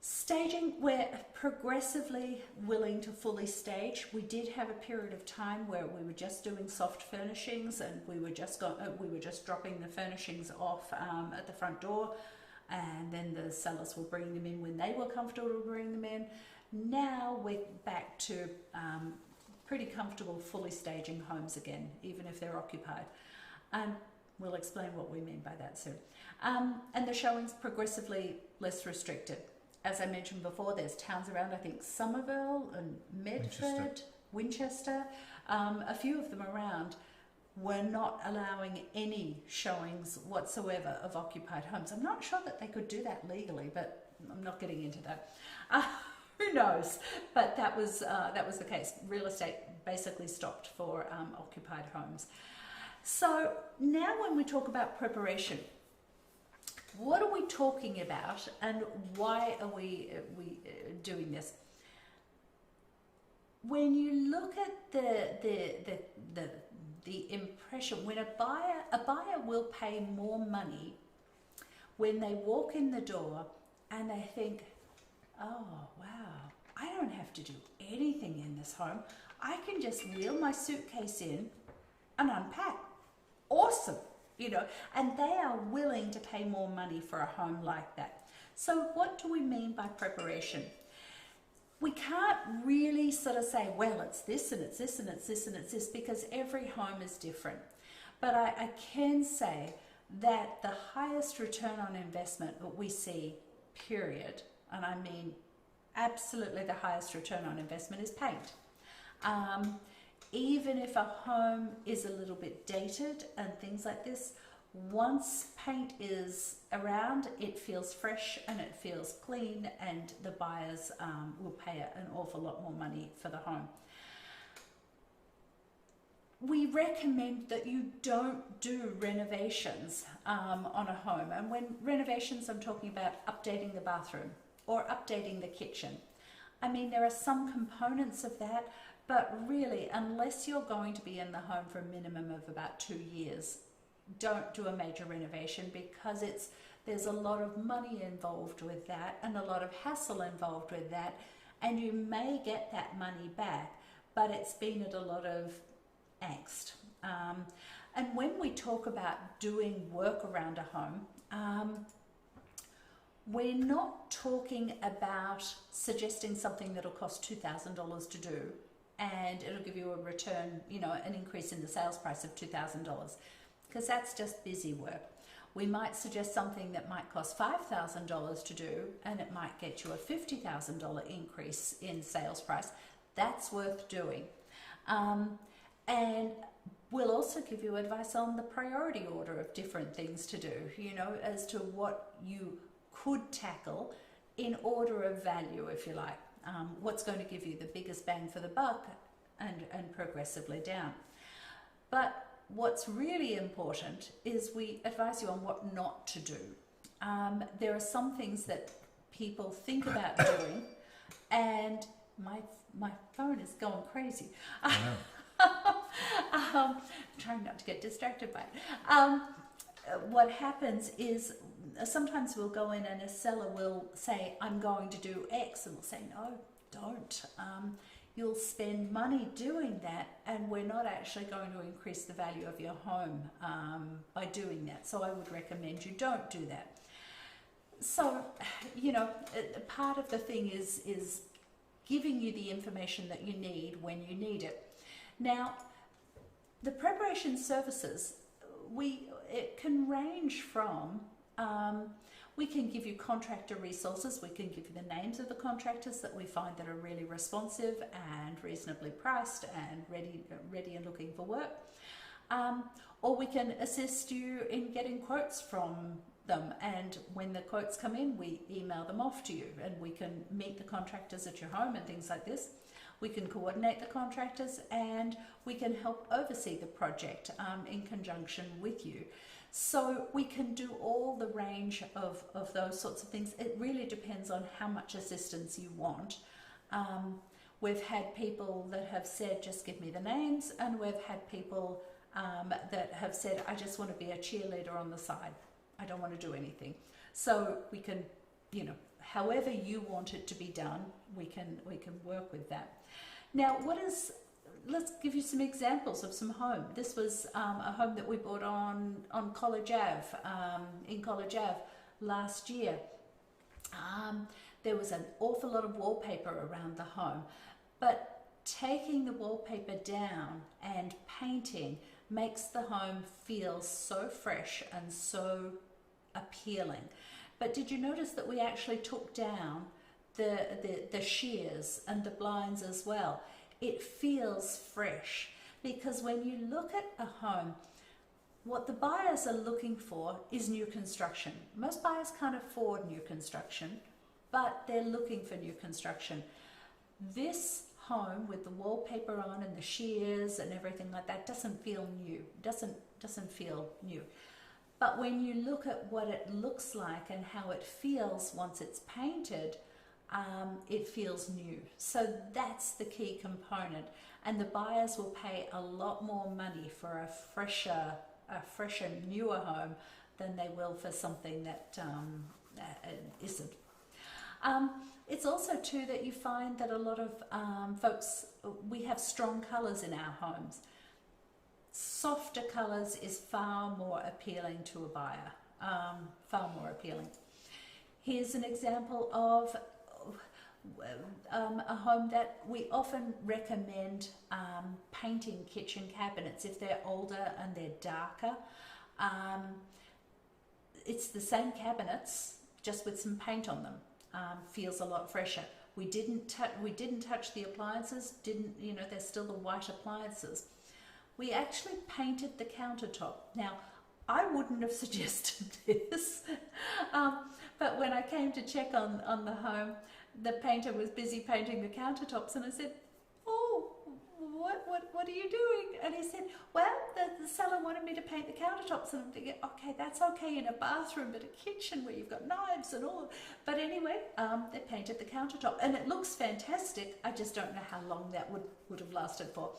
Speaker 1: Staging, we're progressively willing to fully stage. We did have a period of time where we were just doing soft furnishings, and we were just dropping the furnishings off at the front door, and then the sellers were bringing them in when they were comfortable to bring them in. Now we're back to pretty comfortable fully staging homes again, even if they're occupied. We'll explain what we mean by that soon. And the showing's progressively less restricted. As I mentioned before, there's towns around, I think Somerville and Medford, Winchester, a few of them around were not allowing any showings whatsoever of occupied homes. I'm not sure that they could do that legally, but I'm not getting into that. Who knows? But that was the case. Real estate basically stopped for occupied homes. So now when we talk about preparation, what are we talking about, and why are we doing this? When you look at the impression, when a buyer will pay more money when they walk in the door and they think, oh wow, I don't have to do anything in this home. I can just wheel my suitcase in and unpack. Awesome. You know, and they are willing to pay more money for a home like that. So what do we mean by preparation? We can't really sort of say, well, it's this and it's this and it's this and it's this, because every home is different. But I can say that the highest return on investment that we see, period, and I mean absolutely the highest return on investment, is paint. Even if a home is a little bit dated and things like this, once paint is around, it feels fresh and it feels clean, and the buyers will pay an awful lot more money for the home. We recommend that you don't do renovations on a home. And when renovations, I'm talking about updating the bathroom or updating the kitchen. I mean, there are some components of that, but really, unless you're going to be in the home for a minimum of about 2 years, don't do a major renovation, because there's a lot of money involved with that and a lot of hassle involved with that, and you may get that money back, but it's been at a lot of angst. And when we talk about doing work around a home, we're not talking about suggesting something that'll cost $2,000 to do and it'll give you a return, you know, an increase in the sales price of $2,000, because that's just busy work. We might suggest something that might cost $5,000 to do, and it might get you a $50,000 increase in sales price. That's worth doing. And we'll also give you advice on the priority order of different things to do, you know, as to what you could tackle in order of value, if you like. What's going to give you the biggest bang for the buck, and progressively down. But what's really important is we advise you on what not to do. There are some things that people think about doing, and my phone is going crazy. I'm trying not to get distracted by it. What happens is sometimes we'll go in and a seller will say, I'm going to do X, and we'll say, no, don't. You'll spend money doing that, and we're not actually going to increase the value of your home by doing that. So I would recommend you don't do that. So, you know, part of the thing is giving you the information that you need when you need it. Now, the preparation services, it can range from, we can give you contractor resources, we can give you the names of the contractors that we find that are really responsive and reasonably priced and ready and looking for work. Or we can assist you in getting quotes from them, and when the quotes come in, we email them off to you, and we can meet the contractors at your home and things like this. We can coordinate the contractors, and we can help oversee the project in conjunction with you. So we can do all the range of those sorts of things. It really depends on how much assistance you want. We've had people that have said, just give me the names, and we've had people that have said, I just want to be a cheerleader on the side. I don't want to do anything. So we can, you know, however you want it to be done, we can work with that. Now, let's give you some examples of some home. This was a home that we bought on College Ave, in College Ave last year. There was an awful lot of wallpaper around the home, but taking the wallpaper down and painting makes the home feel so fresh and so appealing. But did you notice that we actually took down the shears and the blinds as well? It feels fresh, because when you look at a home, what the buyers are looking for is new construction. Most buyers can't afford new construction, but they're looking for new construction. This home with the wallpaper on and the shears and everything like that doesn't feel new, doesn't feel new. But when you look at what it looks like and how it feels once it's painted, it feels new. So that's the key component, and the buyers will pay a lot more money for a fresher, newer home than they will for something that isn't. It's also too that you find that a lot of folks, we have strong colours in our homes. Softer colours is far more appealing to a buyer, far more appealing. Here's an example of a home that we often recommend painting kitchen cabinets if they're older and they're darker. It's the same cabinets, just with some paint on them. Feels a lot fresher. We didn't touch the appliances. They're still the white appliances. We actually painted the countertop. Now, I wouldn't have suggested this, but when I came to check on the home, the painter was busy painting the countertops, and I said, "Oh, what are you doing?" And he said, "Well, the seller wanted me to paint the countertops." And I'm thinking, okay, that's okay in a bathroom, but a kitchen where you've got knives and all. But anyway, they painted the countertop, and it looks fantastic. I just don't know how long that would have lasted for.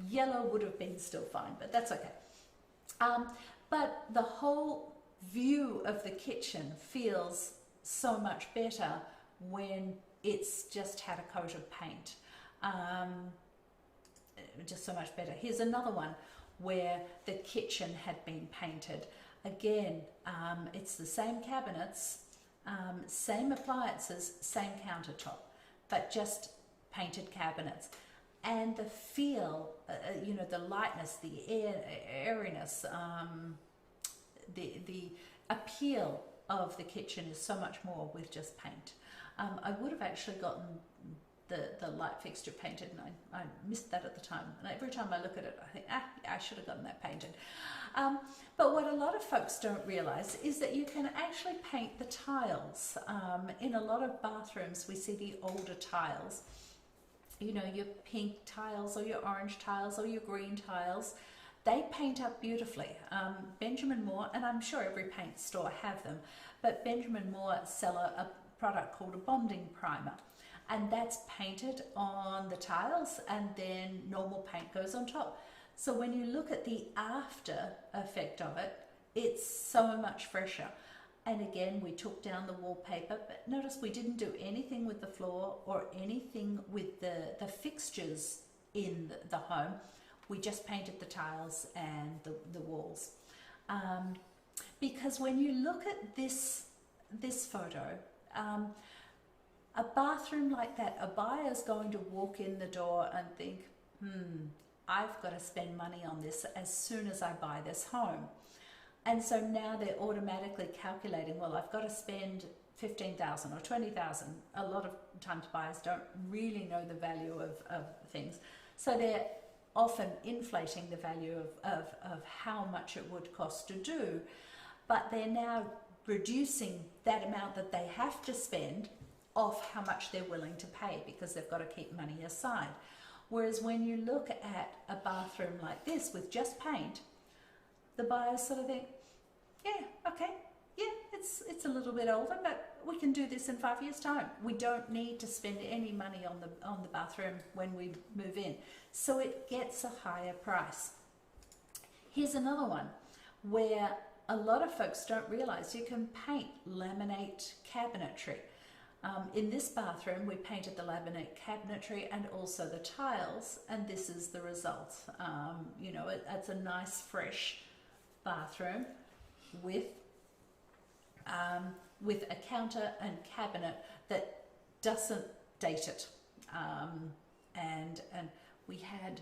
Speaker 1: Yellow would have been still fine, but that's okay. But the whole view of the kitchen feels so much better when it's just had a coat of paint. Just so much better. Here's another one where the kitchen had been painted. Again, it's the same cabinets, same appliances, same countertop, but just painted cabinets. And the feel, the lightness, the airiness, the appeal of the kitchen is so much more with just paint. I would have actually gotten the light fixture painted, and I missed that at the time. And every time I look at it, I think, I should have gotten that painted. But what a lot of folks don't realise is that you can actually paint the tiles. In a lot of bathrooms, we see the older tiles. Your pink tiles or your orange tiles or your green tiles, they paint up beautifully. Benjamin Moore, and I'm sure every paint store have them, but Benjamin Moore sell a product called a bonding primer, and that's painted on the tiles, and then normal paint goes on top. So when you look at the after effect of it, it's so much fresher. And again, we took down the wallpaper, but notice we didn't do anything with the floor or anything with the fixtures in the home. We just painted the tiles and the walls. Because when you look at this photo, a bathroom like that, a buyer's going to walk in the door and think, I've got to spend money on this as soon as I buy this home. And so now they're automatically calculating, well, I've got to spend $15,000 or $20,000. A lot of times buyers don't really know the value of things. So they're often inflating the value of how much it would cost to do, but they're now reducing that amount that they have to spend off how much they're willing to pay, because they've got to keep money aside. Whereas when you look at a bathroom like this with just paint, the buyers sort of think, yeah, okay, yeah, it's a little bit older, but we can do this in 5 years' time. We don't need to spend any money on the bathroom when we move in. So it gets a higher price. Here's another one where a lot of folks don't realize you can paint laminate cabinetry. In this bathroom, we painted the laminate cabinetry and also the tiles, and this is the result. You know, it's a nice, fresh bathroom with a counter and cabinet that doesn't date it. And we had,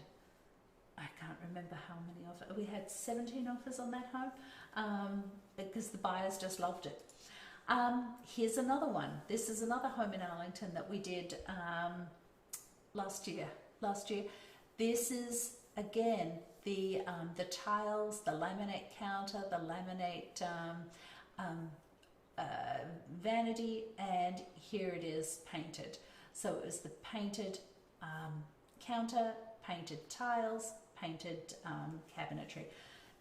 Speaker 1: I can't remember how many offers. We had 17 offers on that home because the buyers just loved it. Here's another one. This is another home in Arlington that we did last year. This is again the tiles, the laminate counter, the laminate vanity, and here it is painted. So it was the painted counter, painted tiles, painted cabinetry.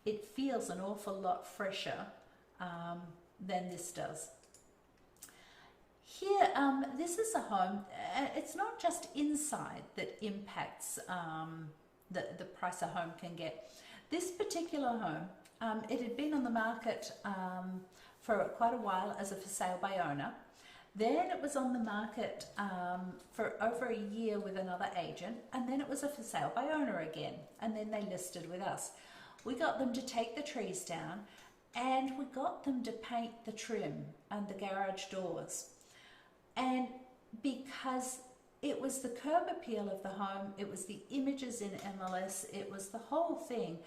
Speaker 1: It feels an awful lot fresher than this does. Here, this is a home, it's not just inside that impacts the price a home can get. This particular home, it had been on the market for quite a while as a for sale by owner. Then it was on the market for over a year with another agent, and then it was a for sale by owner again, and then they listed with us. We got them to take the trees down, and we got them to paint the trim and the garage doors. And because it was the curb appeal of the home, it was the images in MLS, it was the whole thing,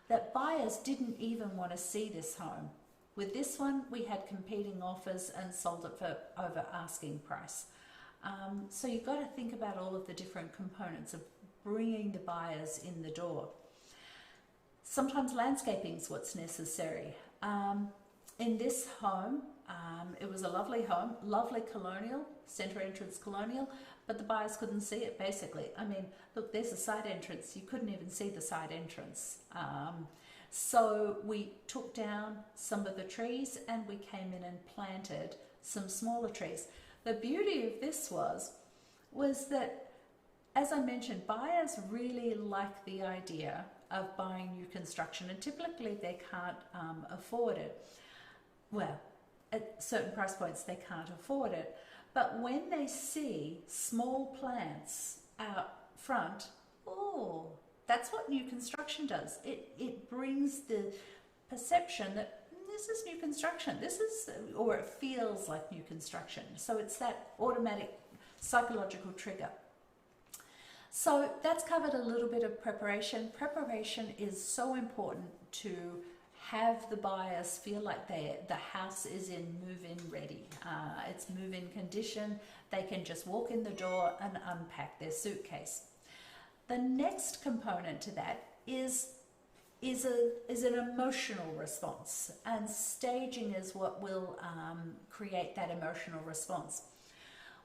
Speaker 1: that buyers didn't even want to see this home. With this one, we had competing offers and sold it for over asking price. So you've got to think about all of the different components of bringing the buyers in the door. Sometimes landscaping is what's necessary. In this home, it was a lovely home, lovely colonial, centre entrance colonial, but the buyers couldn't see it basically. I mean, look, there's a side entrance. You couldn't even see the side entrance. So we took down some of the trees and we came in and planted some smaller trees. The beauty of this was that, as I mentioned, buyers really like the idea of buying new construction, and typically they can't afford it. Well, at certain price points they can't afford it, but when they see small plants out front, oh, that's what new construction does. It brings the perception that this is new construction. This is, or it feels like new construction. So it's that automatic psychological trigger. So that's covered a little bit of preparation. Preparation is so important to have the buyers feel like the house is in move-in ready. It's move-in condition. They can just walk in the door and unpack their suitcase. The next component to that is an emotional response, and staging is what will create that emotional response.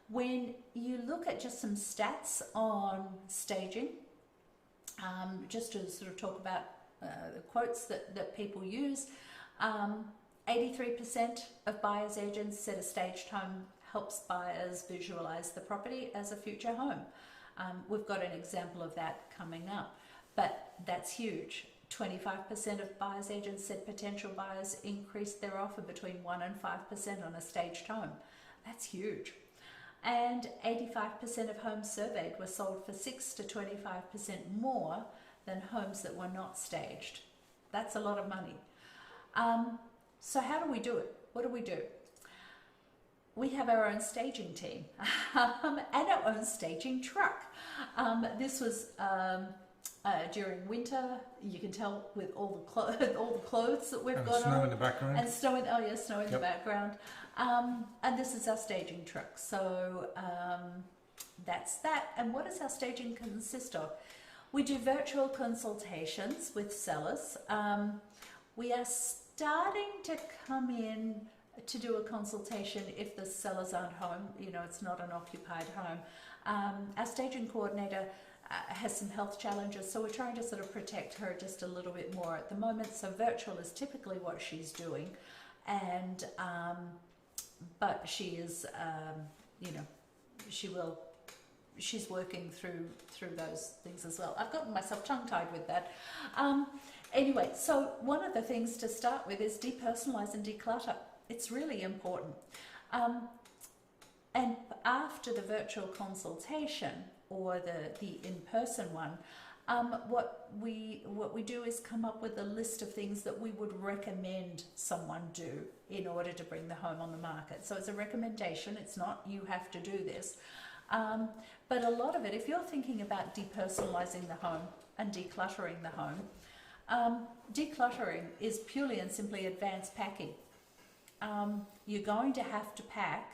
Speaker 1: When you look at just some stats on staging, just to sort of talk about the quotes that people use, 83% of buyers agents said a staged home helps buyers visualize the property as a future home. We've got an example of that coming up, but that's huge. 25% of buyers agents said potential buyers increased their offer between 1% and 5% on a staged home. That's huge. And 85% of homes surveyed were sold for 6 to 25% more than homes that were not staged. That's a lot of money. So how do we do it? What do we do? We have our own staging team and our own staging truck. This was during winter. You can tell with all the clothes that we've got
Speaker 2: snow
Speaker 1: on.
Speaker 2: in the background.
Speaker 1: And snow in the background. And this is our staging truck. So that's that. And what does our staging consist of? We do virtual consultations with sellers. We are starting to come in to do a consultation if the sellers aren't home, you know, it's not an occupied home. Our staging coordinator has some health challenges, so we're trying to sort of protect her just a little bit more at the moment. So virtual is typically what she's doing, and but she is, you know, she's working through those things as well. I've gotten myself tongue-tied with that. Anyway, so one of the things to start with is depersonalize and declutter. It's really important. And after the virtual consultation or the in-person one, what we do is come up with a list of things that we would recommend someone do in order to bring the home on the market. So it's a recommendation. It's not you have to do this. But a lot of it, if you're thinking about depersonalizing the home and decluttering the home, decluttering is purely and simply advanced packing. You're going to have to pack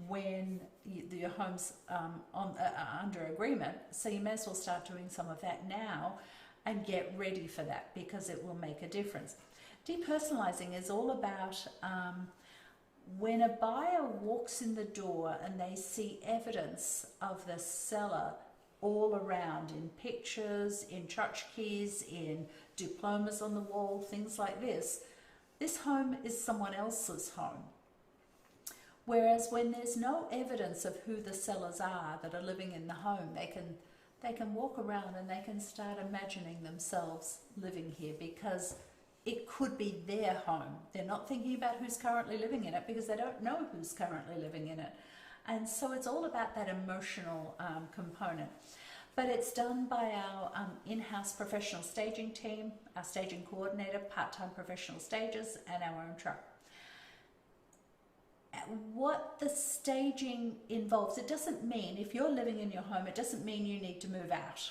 Speaker 1: when your home's under agreement, so you may as well start doing some of that now and get ready for that, because it will make a difference. Depersonalizing is all about when a buyer walks in the door and they see evidence of the seller all around, in pictures, in tchotchkes, in diplomas on the wall, things like this, this home is someone else's home. Whereas when there's no evidence of who the sellers are that are living in the home, they can walk around and they can start imagining themselves living here, because it could be their home. They're not thinking about who's currently living in it because they don't know who's currently living in it. And so it's all about that emotional component. But it's done by our in-house professional staging team, our staging coordinator, part-time professional stagers, and our own truck. What the staging involves, it doesn't mean, if you're living in your home, it doesn't mean you need to move out.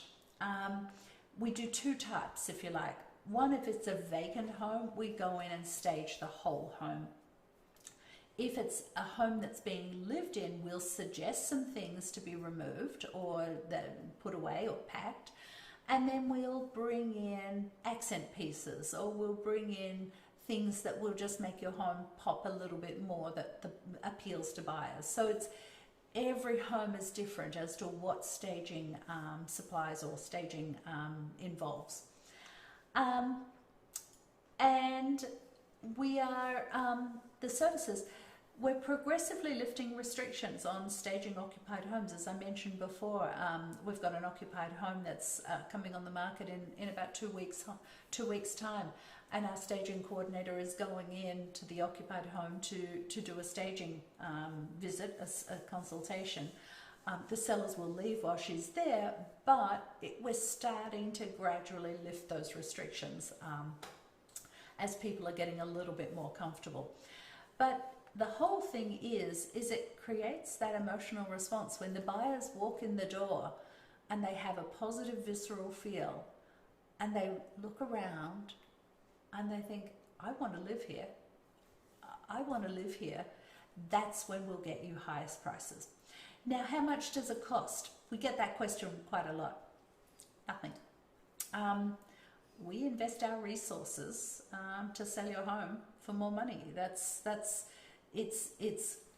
Speaker 1: We do two types, if you like. One, if it's a vacant home, we go in and stage the whole home. If it's a home that's being lived in, we'll suggest some things to be removed or put away or packed, and then we'll bring in accent pieces, or we'll bring in things that will just make your home pop a little bit more, that appeals to buyers. So it's every home is different as to what staging supplies or staging involves. And we are, the services, we're progressively lifting restrictions on staging occupied homes. As I mentioned before, we've got an occupied home that's coming on the market in about 2 weeks' time. And our staging coordinator is going in to the occupied home to do a staging visit, a consultation. The sellers will leave while she's there, but we're starting to gradually lift those restrictions as people are getting a little bit more comfortable. But the whole thing is it creates that emotional response when the buyers walk in the door and they have a positive visceral feel and they look around and they think, I want to live here. I want to live here. That's when we'll get you highest prices. Now, how much does it cost? We get that question quite a lot. Nothing. We invest our resources to sell your home for more money. It's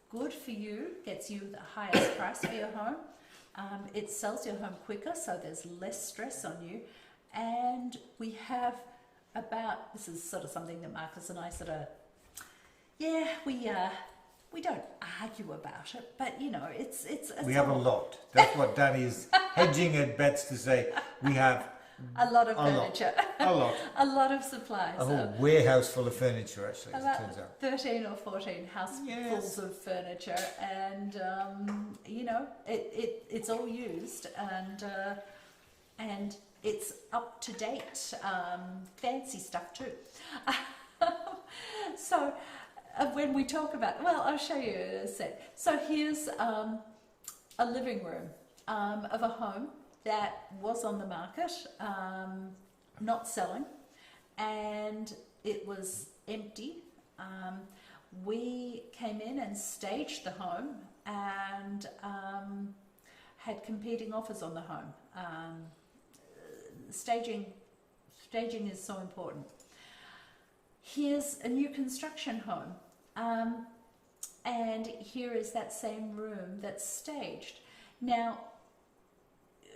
Speaker 1: good for you, gets you the highest price for your home. It sells your home quicker, so there's less stress on you. And we have this is sort of something that Marcus and I sort of, we don't argue about it, but you know, it's
Speaker 2: we have a lot. That's what Danny's hedging at bets to say. We have
Speaker 1: a lot of furniture,
Speaker 2: a lot,
Speaker 1: a lot of supplies,
Speaker 2: a whole warehouse full of furniture. Actually, as it turns out,
Speaker 1: 13 or 14 housefuls of furniture, and you know, it's all used, and it's up to date, fancy stuff too. So when we talk about, well, I'll show you a set. So here's a living room of a home that was on the market, not selling, and it was empty. We came in and staged the home and had competing offers on the home. Staging is so important. Here's a new construction home, and here is that same room that's staged. Now,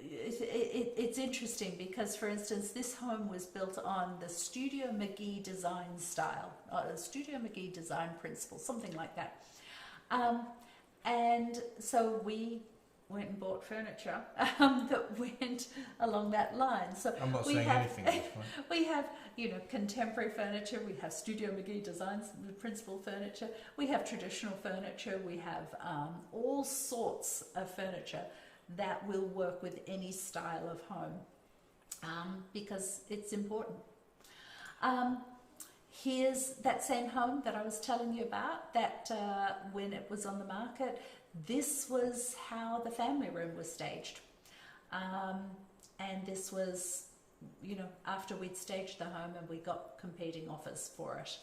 Speaker 1: it's interesting because, for instance, this home was built on the Studio McGee design style, Studio McGee design principle, something like that. And so we went and bought furniture that went along that line. So
Speaker 2: I'm not saying anything at this point.
Speaker 1: We have, contemporary furniture. We have Studio McGee Designs, the principal furniture. We have traditional furniture. We have all sorts of furniture that will work with any style of home because it's important. Here's that same home that I was telling you about, that when it was on the market, this was how the family room was staged. And this was, after we'd staged the home and we got competing offers for it.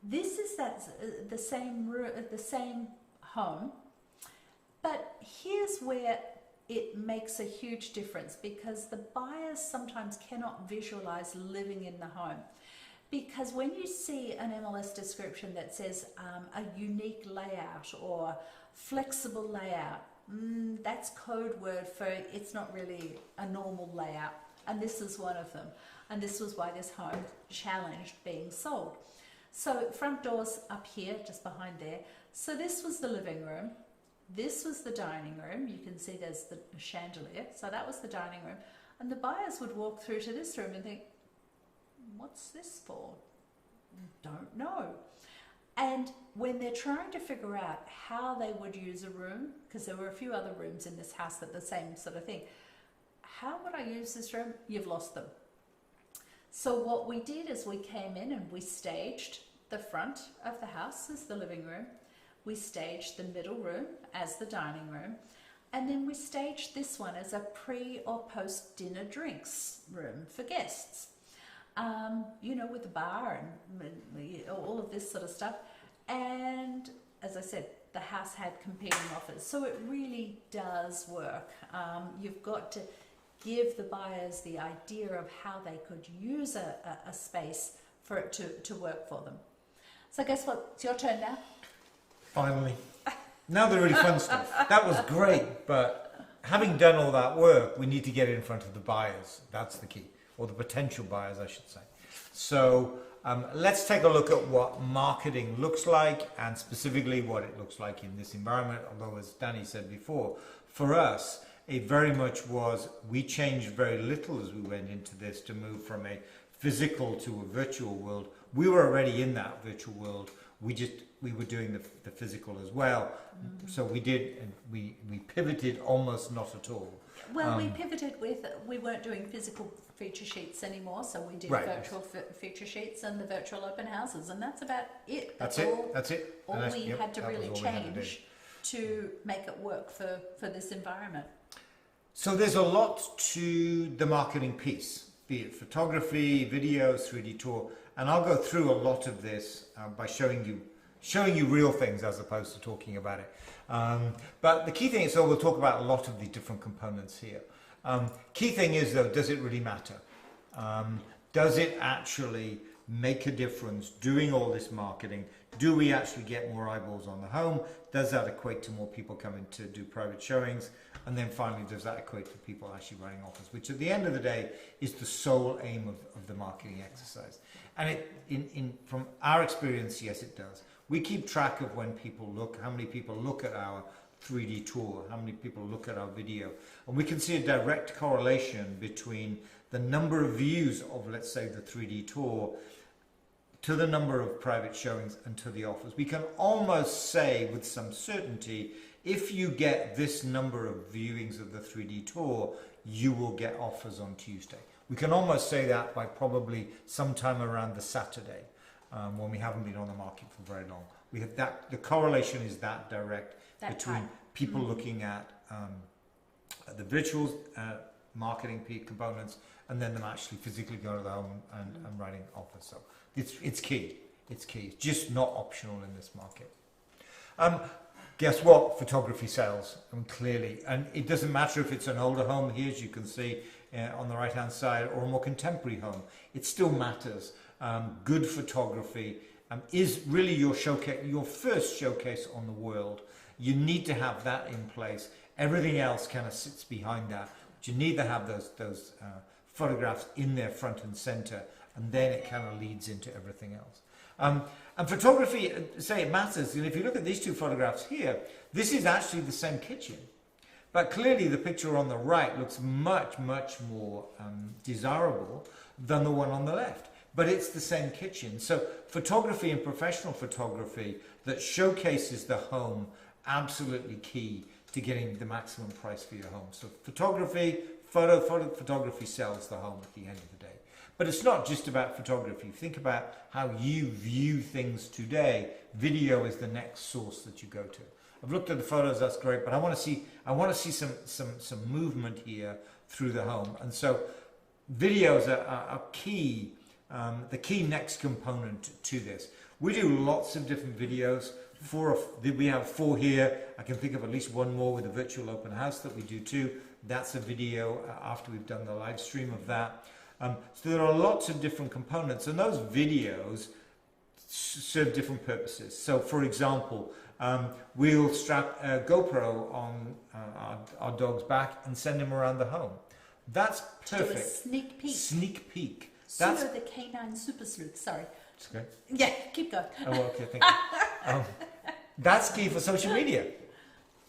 Speaker 1: This is the same home, but here's where it makes a huge difference, because the buyers sometimes cannot visualize living in the home. Because when you see an MLS description that says a unique layout or flexible layout, that's code word for it's not really a normal layout. And this is one of them. And this was why this home challenged being sold. So front doors up here, just behind there. So this was the living room. This was the dining room. You can see there's the chandelier. So that was the dining room. And the buyers would walk through to this room and think, what's this for? Don't know. And when they're trying to figure out how they would use a room, because there were a few other rooms in this house that the same sort of thing, how would I use this room? You've lost them. So what we did is we came in and we staged the front of the house as the living room. We staged the middle room as the dining room. And then we staged this one as a pre or post dinner drinks room for guests. With a bar and all of this sort of stuff. And as I said, the house had competing offers. So it really does work. You've got to give the buyers the idea of how they could use a space for it to work for them. So guess what? It's your turn now.
Speaker 2: Finally. Now the really fun stuff. That was great, but having done all that work, we need to get it in front of the buyers. That's the key. Or the potential buyers, I should say. So let's take a look at what marketing looks like, and specifically what it looks like in this environment. Although, as Danny said before, for us, it very much was, we changed very little as we went into this to move from a physical to a virtual world. We were already in that virtual world. We were doing the physical as well. So we did, and we pivoted almost not at all.
Speaker 1: Well, we pivoted we weren't doing physical feature sheets anymore, so we did virtual feature sheets and the virtual open houses, and that's about it. That's it. All we had to really change to make it work for this environment.
Speaker 2: So there's a lot to the marketing piece, be it photography, videos, 3D tour, and I'll go through a lot of this by showing you real things as opposed to talking about it. But the key thing is, so we'll talk about a lot of the different components here. Key thing is, though, does it really matter? Does it actually make a difference doing all this marketing? Do we actually get more eyeballs on the home? Does that equate to more people coming to do private showings? And then finally, does that equate to people actually writing offers? Which at the end of the day is the sole aim of the marketing exercise. And from our experience, yes, it does. We keep track of when people look, how many people look at our 3D tour, how many people look at our video. And we can see a direct correlation between the number of views of, let's say, the 3D tour to the number of private showings and to the offers. We can almost say with some certainty, if you get this number of viewings of the 3D tour, you will get offers on Tuesday. We can almost say that by probably sometime around the Saturday. When we haven't been on the market for very long. We have that, the correlation is that direct between people looking at the virtual marketing components and then them actually physically going to the home and writing offers. So it's key. It's key. It's just not optional in this market. Guess what? Photography sells, clearly. And it doesn't matter if it's an older home here, as you can see on the right-hand side, or a more contemporary home. It still matters. Good photography is really your showcase, your first showcase on the world. You need to have that in place. Everything else kind of sits behind that. But you need to have those photographs in there front and center, and then it kind of leads into everything else. And photography, say it matters. And if you look at these two photographs here, this is actually the same kitchen. But clearly the picture on the right looks much, much more desirable than the one on the left. But it's the same kitchen. So photography and professional photography that showcases the home, absolutely key to getting the maximum price for your home. So photography, photography sells the home at the end of the day. But it's not just about photography. Think about how you view things today. Video is the next source that you go to. I've looked at the photos, that's great, but I want to see some movement here through the home. And so videos are key, the key next component to this. We do lots of different videos. We have 4 here. I can think of at least one more with a virtual open house that we do too. That's a video after we've done the live stream of that. So there are lots of different components, and those videos serve different purposes. So for example, we'll strap a GoPro on our dog's back and send him around the home. That's perfect.
Speaker 1: Do a sneak peek.
Speaker 2: Sneak peek.
Speaker 1: That's the canine super sleuth. Sorry.
Speaker 2: It's okay.
Speaker 1: Yeah, keep going.
Speaker 2: Oh, okay, thank you. That's key for social media.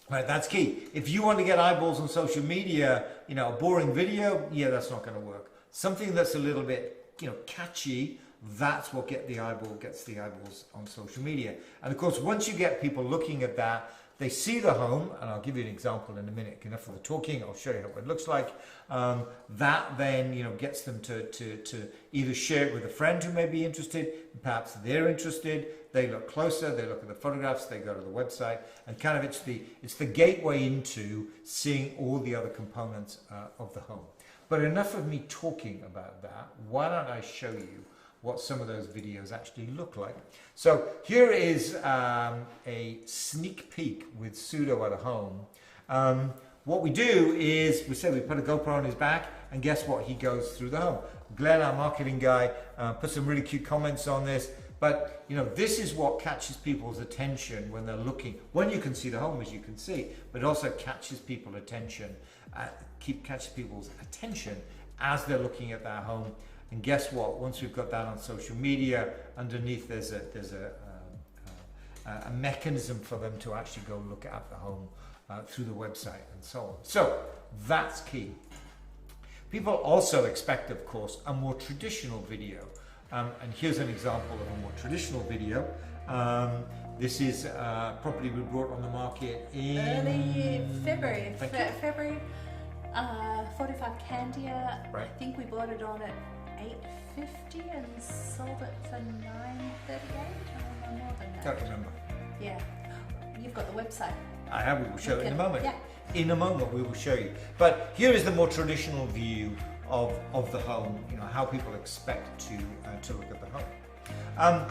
Speaker 2: Right, that's key. If you want to get eyeballs on social media, a boring video, that's not going to work. Something that's a little bit, catchy, that's what gets the eyeballs on social media. And of course, once you get people looking at that, they see the home, and I'll give you an example in a minute. Enough of the talking, I'll show you what it looks like. That then, gets them to either share it with a friend who may be interested, perhaps they're interested, they look closer, they look at the photographs, they go to the website, and kind of it's the gateway into seeing all the other components of the home. But enough of me talking about that. Why don't I show you what some of those videos actually look like. So here is a sneak peek with Pseudo at a home. What we do is we put a GoPro on his back, and guess what? He goes through the home. Glenn, our marketing guy, put some really cute comments on this. But this is what catches people's attention when they're looking. When you can see the home, as you can see, but it also catches people's attention. Catches people's attention as they're looking at that home. And guess what? Once we've got that on social media, underneath there's a mechanism for them to actually go look at the home through the website and so on. So that's key. People also expect, of course, a more traditional video. And here's an example of a more traditional video. This is property we brought on the market in
Speaker 1: early February. February, 45 Candia.
Speaker 2: Right.
Speaker 1: I think we bought it on at $850 and sold it for $938. Or more than that.
Speaker 2: Don't remember.
Speaker 1: Yeah. You've got the website.
Speaker 2: I have. We will show it in a moment.
Speaker 1: Yeah.
Speaker 2: In a moment we will show you. But here is the more traditional view of the home. How people expect to look at the home.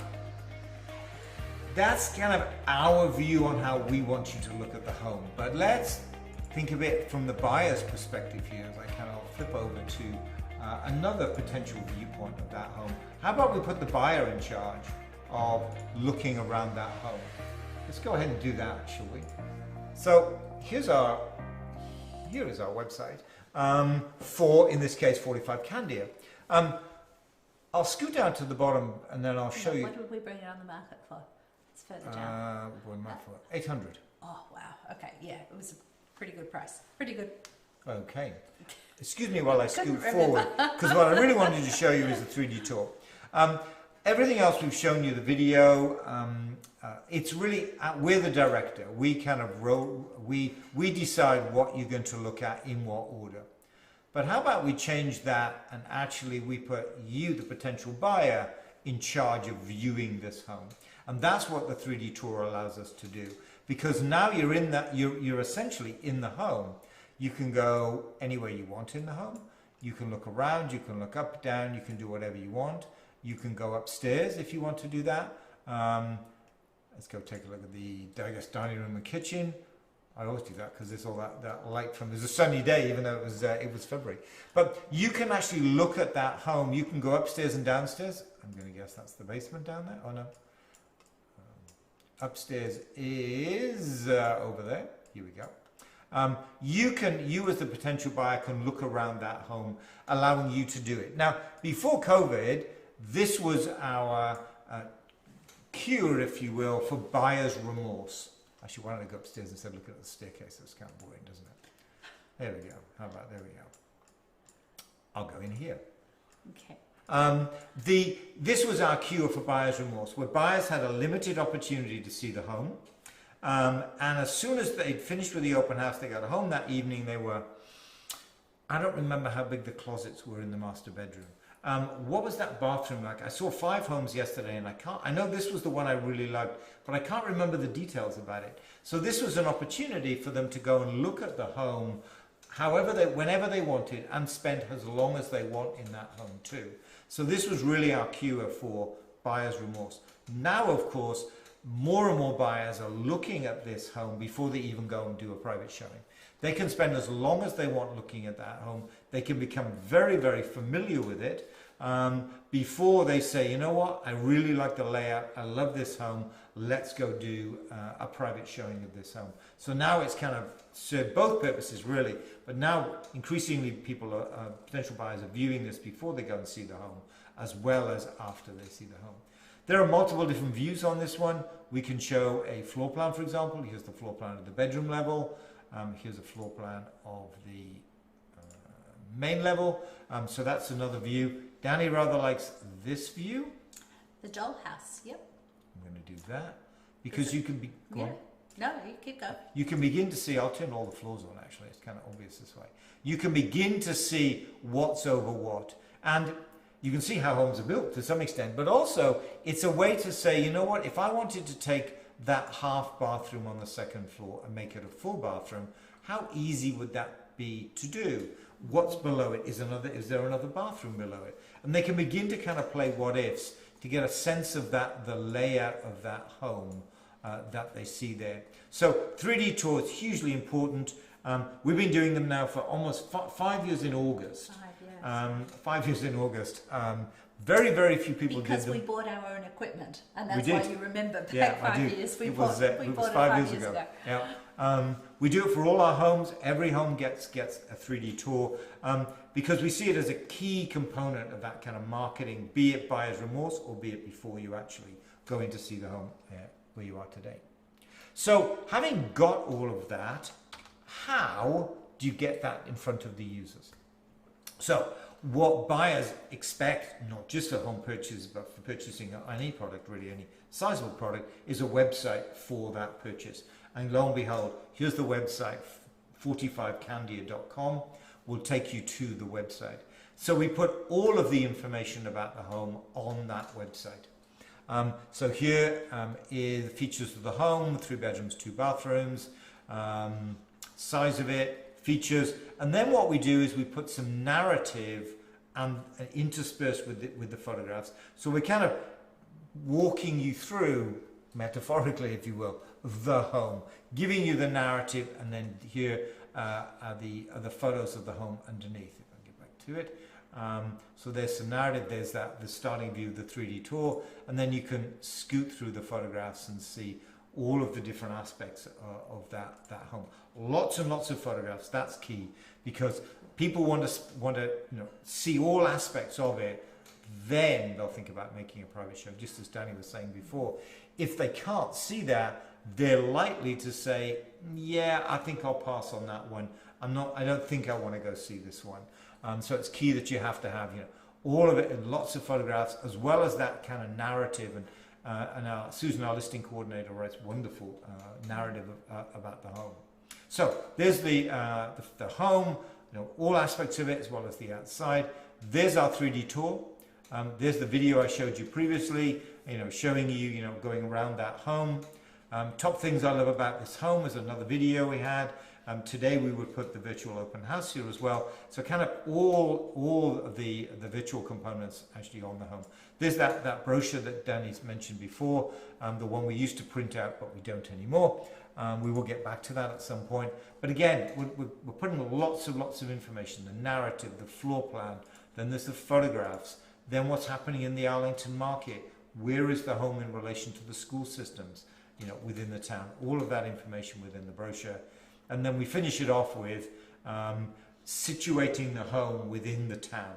Speaker 2: That's kind of our view on how we want you to look at the home. But let's think of it from the buyer's perspective here. As I kind of flip over to another potential viewpoint of that home. How about we put the buyer in charge of looking around that home? Let's go ahead and do that, shall we? So here is our website for, in this case, 45 Candia. I'll scoot down to the bottom and then I'll show you.
Speaker 1: What would we bring it on the market for? It's further down.
Speaker 2: For 800.
Speaker 1: Oh wow. Okay. Yeah, it was a pretty good price. Pretty good.
Speaker 2: Okay. Excuse me while I scoot forward, because what I really wanted to show you is the 3D tour. Everything else we've shown you, the video, it's really, we're the director. We kind of we decide what you're going to look at in what order. But how about we change that and actually we put you, the potential buyer, in charge of viewing this home. And that's what the 3D tour allows us to do. Because now you're in that, you're essentially in the home. You can go anywhere you want in the home. You can look around, you can look up, down, you can do whatever you want. You can go upstairs if you want to do that. Let's go take a look at the, I guess, dining room and kitchen. I always do that because there's all that light from, there's a sunny day even though it was February. But you can actually look at that home. You can go upstairs and downstairs. I'm going to guess that's the basement down there. Oh no. Upstairs is over there. Here we go. You as the potential buyer can look around that home, allowing you to do it. Now, before COVID, this was our cure, if you will, for buyer's remorse. Actually, why don't I go upstairs instead of looking at the staircase? That's kind of boring, doesn't it? There we go. How about, there we go. I'll go in here.
Speaker 1: Okay.
Speaker 2: This was our cure for buyer's remorse, where buyers had a limited opportunity to see the home. And as soon as they'd finished with the open house, they got home that evening, they were, I don't remember how big the closets were in the master bedroom. What was that bathroom like? I saw 5 homes yesterday, and I know this was the one I really liked, but I can't remember the details about it. So this was an opportunity for them to go and look at the home whenever they wanted, and spend as long as they want in that home too. So this was really our cure for buyer's remorse. Now, of course, more and more buyers are looking at this home before they even go and do a private showing. They can spend as long as they want looking at that home. They can become very, very familiar with it before they say, you know what, I really like the layout, I love this home, let's go do a private showing of this home. So now it's kind of served both purposes really, but now increasingly potential buyers are viewing this before they go and see the home, as well as after they see the home. There are multiple different views on this one. We can show a floor plan, for example. Here's the floor plan at the bedroom level. Here's a floor plan of the main level. So that's another view. Danny rather likes this view.
Speaker 1: The dollhouse, yep.
Speaker 2: I'm going to do that because you can be. Go on.
Speaker 1: No, you keep going.
Speaker 2: You can begin to see. I'll turn all the floors on. Actually, it's kind of obvious this way. You can begin to see what's over what, and you can see how homes are built to some extent. But also, it's a way to say, you know what? If I wanted to take that half bathroom on the second floor and make it a full bathroom, how easy would that be to do? What's below it? Is there another bathroom below it? And they can begin to kind of play what ifs to get a sense of that, the layout of that home that they see there. So 3D tour is hugely important. We've been doing them now for almost 5 years in August.
Speaker 1: 5 years.
Speaker 2: 5 years in August. Very, very few people did them.
Speaker 1: Because we bought our own equipment, and that's
Speaker 2: We
Speaker 1: why
Speaker 2: did.
Speaker 1: you remember back
Speaker 2: Yeah,
Speaker 1: 5 years. We
Speaker 2: it
Speaker 1: bought
Speaker 2: was
Speaker 1: it 5 years ago.
Speaker 2: Yeah. We do it for all our homes. Every home gets a 3D tour because we see it as a key component of that kind of marketing, be it buyer's remorse or be it before you actually go in to see the home where you are today. So having got all of that, how do you get that in front of the users? So what buyers expect, not just for home purchase, but for purchasing any product, really any sizable product, is a website for that purchase. And lo and behold, here's the website, 45candia.com will take you to the website. So we put all of the information about the home on that website. So here is the features of the home, 3 bedrooms, 2 bathrooms, size of it, features, and then what we do is we put some narrative and interspersed with the photographs. So we're kind of walking you through, metaphorically if you will, the home, giving you the narrative, and then here are the photos of the home underneath. If I get back to it. So there's some narrative, there's the starting view, the 3D tour, and then you can scoot through the photographs and see all of the different aspects of that home. Lots and lots of photographs. That's key because people want to see all aspects of it. Then they'll think about making a private show. Just as Danny was saying before, if they can't see that, they're likely to say, "Yeah, I think I'll pass on that one. I don't think I want to go see this one." So it's key that you have to have all of it and lots of photographs as well as that kind of narrative. And Susan, our listing coordinator, writes wonderful narrative about the home. So there's the home, all aspects of it as well as the outside. There's our 3D tour. There's the video I showed you previously, showing you, going around that home. Top things I love about this home is another video we had. Today we would put the virtual open house here as well. So kind of all of the virtual components actually on the home. There's that brochure that Danny's mentioned before, the one we used to print out but we don't anymore. We will get back to that at some point. But again, we're putting lots of information, the narrative, the floor plan, then there's the photographs, then what's happening in the Arlington market, where is the home in relation to the school systems, within the town, all of that information within the brochure. And then we finish it off with situating the home within the town.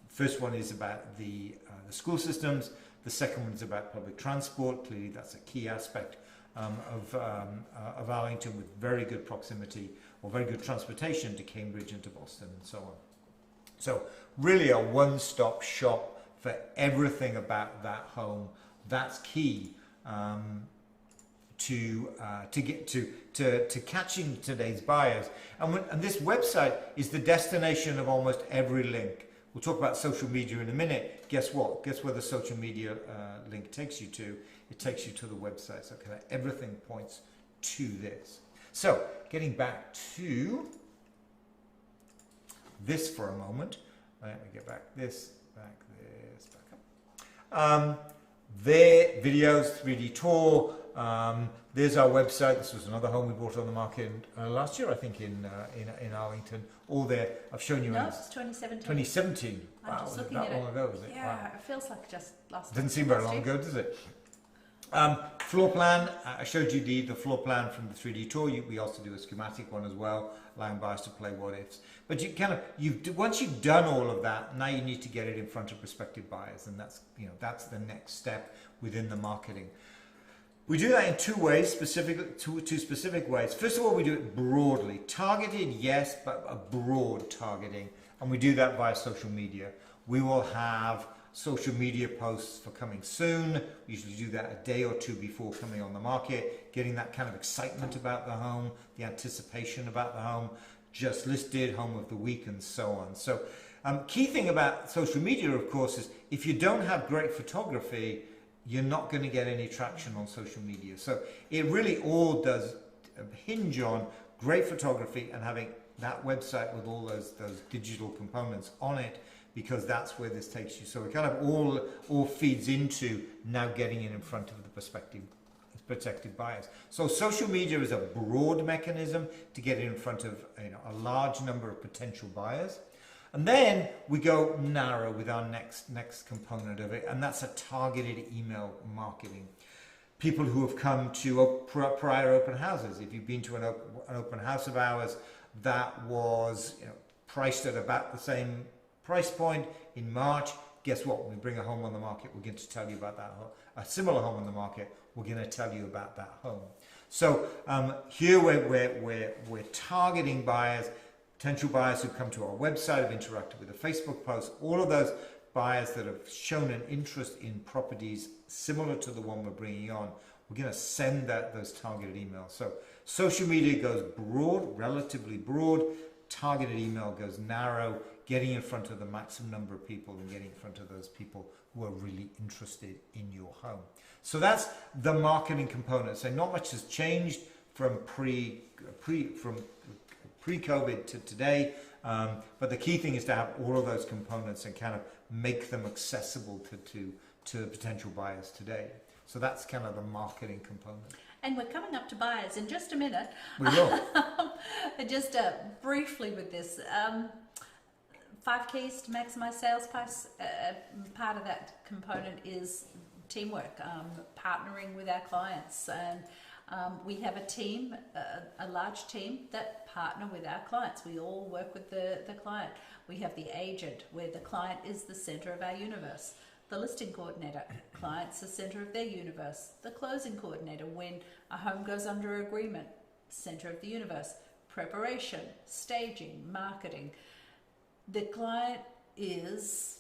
Speaker 2: First one is about the school systems. The second one is about public transport. Clearly, that's a key aspect of Arlington, with very good proximity or very good transportation to Cambridge and to Boston and so on. So really a one-stop shop for everything about that home. That's key to get to catching today's buyers. And this website is the destination of almost every link. We'll talk about social media in a minute. Guess what? Guess where the social media link takes you to? It takes you to the website. So kind of everything points to this. So getting back to this for a moment. Let me get back this, back up. Their videos, 3D tour. There's our website. This was another home we bought on the market last year, I think, in Arlington. All there. I've shown you.
Speaker 1: No, it's 2017.
Speaker 2: 2017.
Speaker 1: I'm
Speaker 2: wow,
Speaker 1: just
Speaker 2: was it
Speaker 1: looking
Speaker 2: that
Speaker 1: at
Speaker 2: long
Speaker 1: it.
Speaker 2: ago? Was it?
Speaker 1: Yeah,
Speaker 2: Wow.
Speaker 1: it feels like just last.
Speaker 2: Doesn't seem very long ago, does it? Floor plan. I showed you the floor plan from the 3D tour. We also do a schematic one as well, allowing buyers to play what ifs. But you kind of once you've done all of that, now you need to get it in front of prospective buyers, and that's the next step within the marketing. We do that in two ways, two specific ways. First of all, we do it broadly. Targeted, yes, but a broad targeting. And we do that via social media. We will have social media posts for coming soon. We usually do that a day or two before coming on the market, getting that kind of excitement about the home, the anticipation about the home, just listed, home of the week, and so on. So key thing about social media, of course, is if you don't have great photography, you're not going to get any traction on social media. So it really all does hinge on great photography and having that website with all those digital components on it, because that's where this takes you. So it kind of all feeds into now getting it in front of the prospective buyers. So social media is a broad mechanism to get it in front of a large number of potential buyers. And then we go narrow with our next component of it, and that's a targeted email marketing. People who have come to prior open houses. If you've been to an open house of ours that was priced at about the same price point in March, guess what? When we bring a home on the market, we're going to tell you about that home. A similar home on the market, we're going to tell you about that home. So here we're targeting buyers, potential buyers who come to our website, have interacted with a Facebook post, all of those buyers that have shown an interest in properties similar to the one we're bringing on, we're going to send those targeted emails. So social media goes broad, relatively broad, targeted email goes narrow, getting in front of the maximum number of people and getting in front of those people who are really interested in your home. So that's the marketing component. So not much has changed from pre-COVID to today, but the key thing is to have all of those components and kind of make them accessible to potential buyers today. So that's kind of the marketing component.
Speaker 1: And we're coming up to buyers in just a minute.
Speaker 2: We will.
Speaker 1: Just briefly with this, 5 keys to maximize sales price. Part of that component is teamwork, partnering with our clients, and we have a team, a large team that partner with our clients. We all work with the client. We have the agent, where the client is the center of our universe. The listing coordinator, client's the center of their universe. The closing coordinator, when a home goes under agreement, center of the universe. Preparation, staging, marketing. The client is,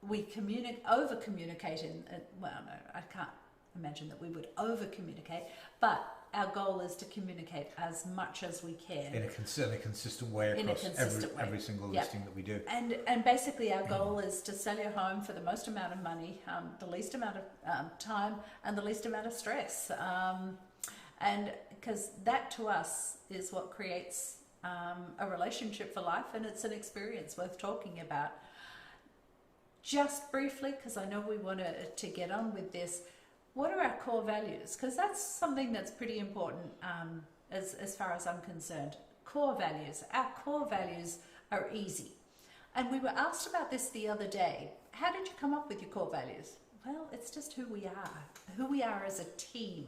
Speaker 1: we over-communicate well, no, I can't imagine that we would over-communicate, but our goal is to communicate as much as we can.
Speaker 2: In a consistent way across every single listing that we do.
Speaker 1: And basically our goal is to sell your home for the most amount of money, the least amount of time, and the least amount of stress. And because that to us is what creates a relationship for life, and it's an experience worth talking about. Just briefly, because I know we want to get on with this, what are our core values? Because that's something that's pretty important as far as I'm concerned. Core values. Our core values are easy. And we were asked about this the other day. How did you come up with your core values? Well, it's just who we are as a team.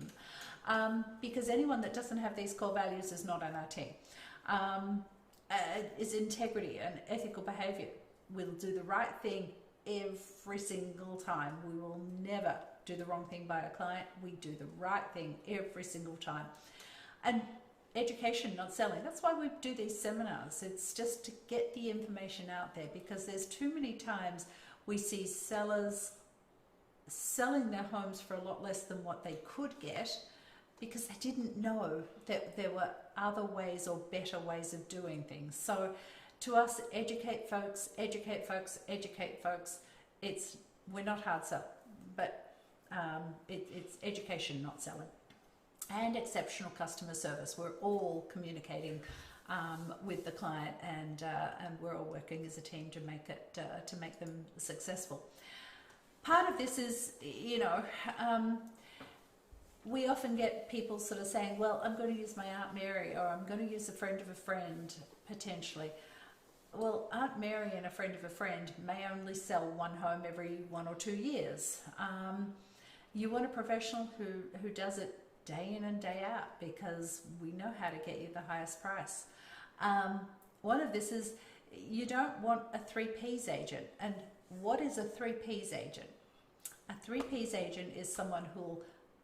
Speaker 1: Because anyone that doesn't have these core values is not on our team. Is integrity and ethical behavior. We'll do the right thing every single time. We will never do the wrong thing by a client. We do the right thing every single time. And education, not selling. That's why we do these seminars. It's just to get the information out there, because there's too many times we see sellers selling their homes for a lot less than what they could get because they didn't know that there were other ways or better ways of doing things. So to us, educate folks, educate folks, educate folks. We're not hard sell, but it's education, not selling. And exceptional customer service. We're all communicating with the client, and we're all working as a team to make them successful. Part of this is, we often get people sort of saying, well, I'm going to use my Aunt Mary, or I'm going to use a friend of a friend, potentially. Well, Aunt Mary and a friend of a friend may only sell one home every 1 or 2 years. You want a professional who does it day in and day out, because we know how to get you the highest price. One of this is, you don't want a 3Ps agent. And what is a 3Ps agent? A 3Ps agent is someone who'll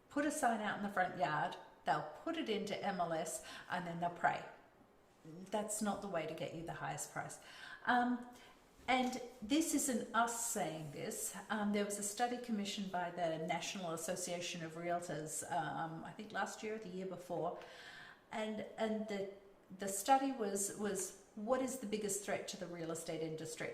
Speaker 1: put a sign out in the front yard, they'll put it into MLS, and then they'll pray. That's not the way to get you the highest price. And this isn't us saying this. There was a study commissioned by the National Association of Realtors, I think last year or the year before, and the study was what is the biggest threat to the real estate industry?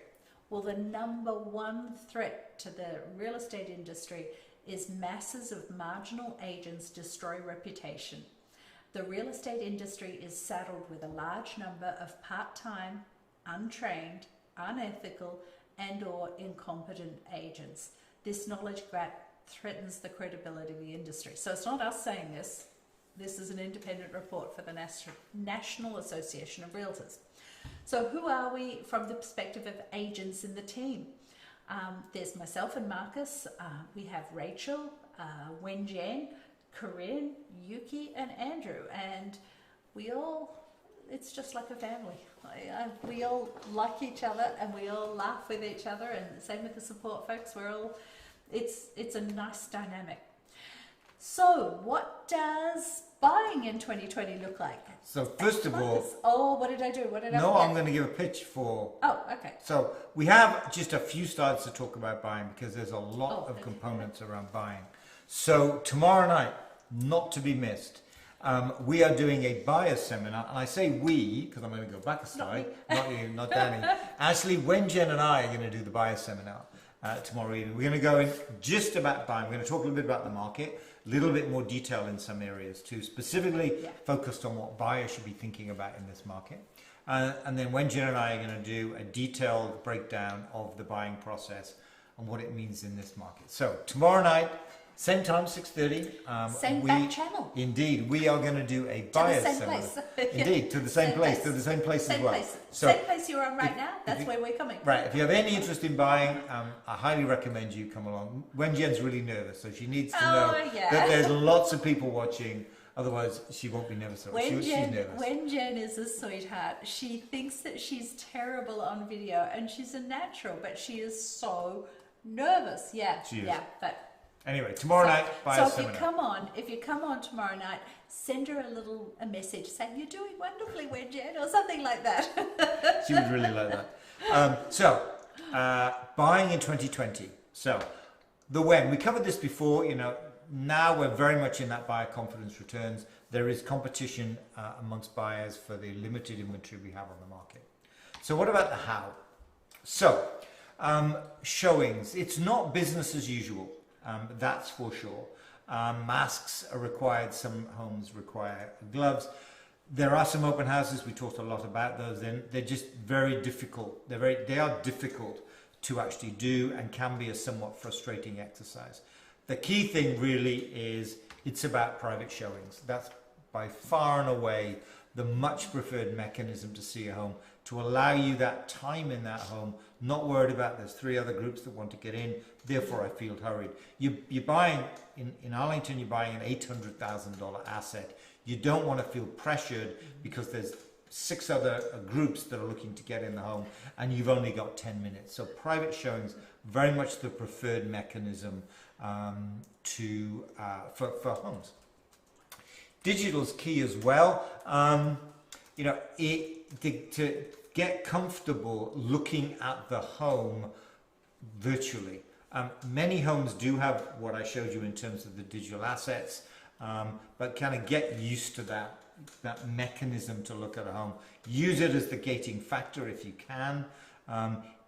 Speaker 1: Well, the number one threat to the real estate industry is masses of marginal agents destroy reputation. The real estate industry is saddled with a large number of part-time, untrained, unethical and or incompetent agents. This knowledge gap threatens the credibility of the industry. So it's not us saying this. This is an independent report for the National Association of Realtors. So who are we from the perspective of agents in the team? There's myself and Marcus. We have Rachel, Wen-Jen, Corinne, Yuki and Andrew, and it's just like a family. We all like each other and we all laugh with each other, and same with the support folks. It's a nice dynamic. So what does buying in 2020 look like?
Speaker 2: So first of all...
Speaker 1: Oh, what did I do?
Speaker 2: I'm going to give a pitch for...
Speaker 1: Oh, okay.
Speaker 2: So we have just a few slides to talk about buying, because there's a lot of components around buying. So tomorrow night, not to be missed, we are doing a buyer's seminar, and I say we because I'm going to go back a slide, not you, not Danny. Actually, Wen-Jen and I are going to do the buyer's seminar tomorrow evening. We're going to go in just about buying. We're going to talk a little bit about the market, a little bit more detail in some areas too, specifically focused on what buyers should be thinking about in this market. And then Wen-Jen and I are going to do a detailed breakdown of the buying process and what it means in this market. So tomorrow night, same time, 6:30.
Speaker 1: Same back channel.
Speaker 2: Indeed, we are going to do a buyer's seminar. Indeed, to the same place, to the same place as well.
Speaker 1: So, same place you're on right now, that's where we're coming.
Speaker 2: Right, if you have any interest in buying, I highly recommend you come along. Wen-Jen's really nervous, so she needs to know that there's lots of people watching, otherwise she won't be nervous. She's nervous.
Speaker 1: Wen-Jen is a sweetheart. She thinks that she's terrible on video, and she's a natural, but she is so nervous. She is. But
Speaker 2: anyway, tomorrow night, buyer's seminar.
Speaker 1: If you come on tomorrow night, send her a message saying, "You're doing wonderfully, Wen-Jen," or something like that.
Speaker 2: She would really like that. Buying in 2020. So, the when. We covered this before, now we're very much in that buyer confidence returns. There is competition amongst buyers for the limited inventory we have on the market. So what about the how? So, showings. It's not business as usual. That's for sure. Masks are required. Some homes require gloves. There are some open houses. We talked a lot about those. They're just very difficult. They are difficult to actually do, and can be a somewhat frustrating exercise. The key thing really is it's about private showings. That's by far and away the much preferred mechanism to see a home, to allow you that time in that home, not worried about there's 3 other groups that want to get in, therefore I feel hurried. You're buying, in Arlington, you're buying an $800,000 asset. You don't want to feel pressured because there's 6 other groups that are looking to get in the home, and you've only got 10 minutes. So private showings, very much the preferred mechanism for homes. Digital's key as well. To get comfortable looking at the home virtually. Many homes do have what I showed you in terms of the digital assets, but kind of get used to that mechanism to look at a home. Use it as the gating factor if you can.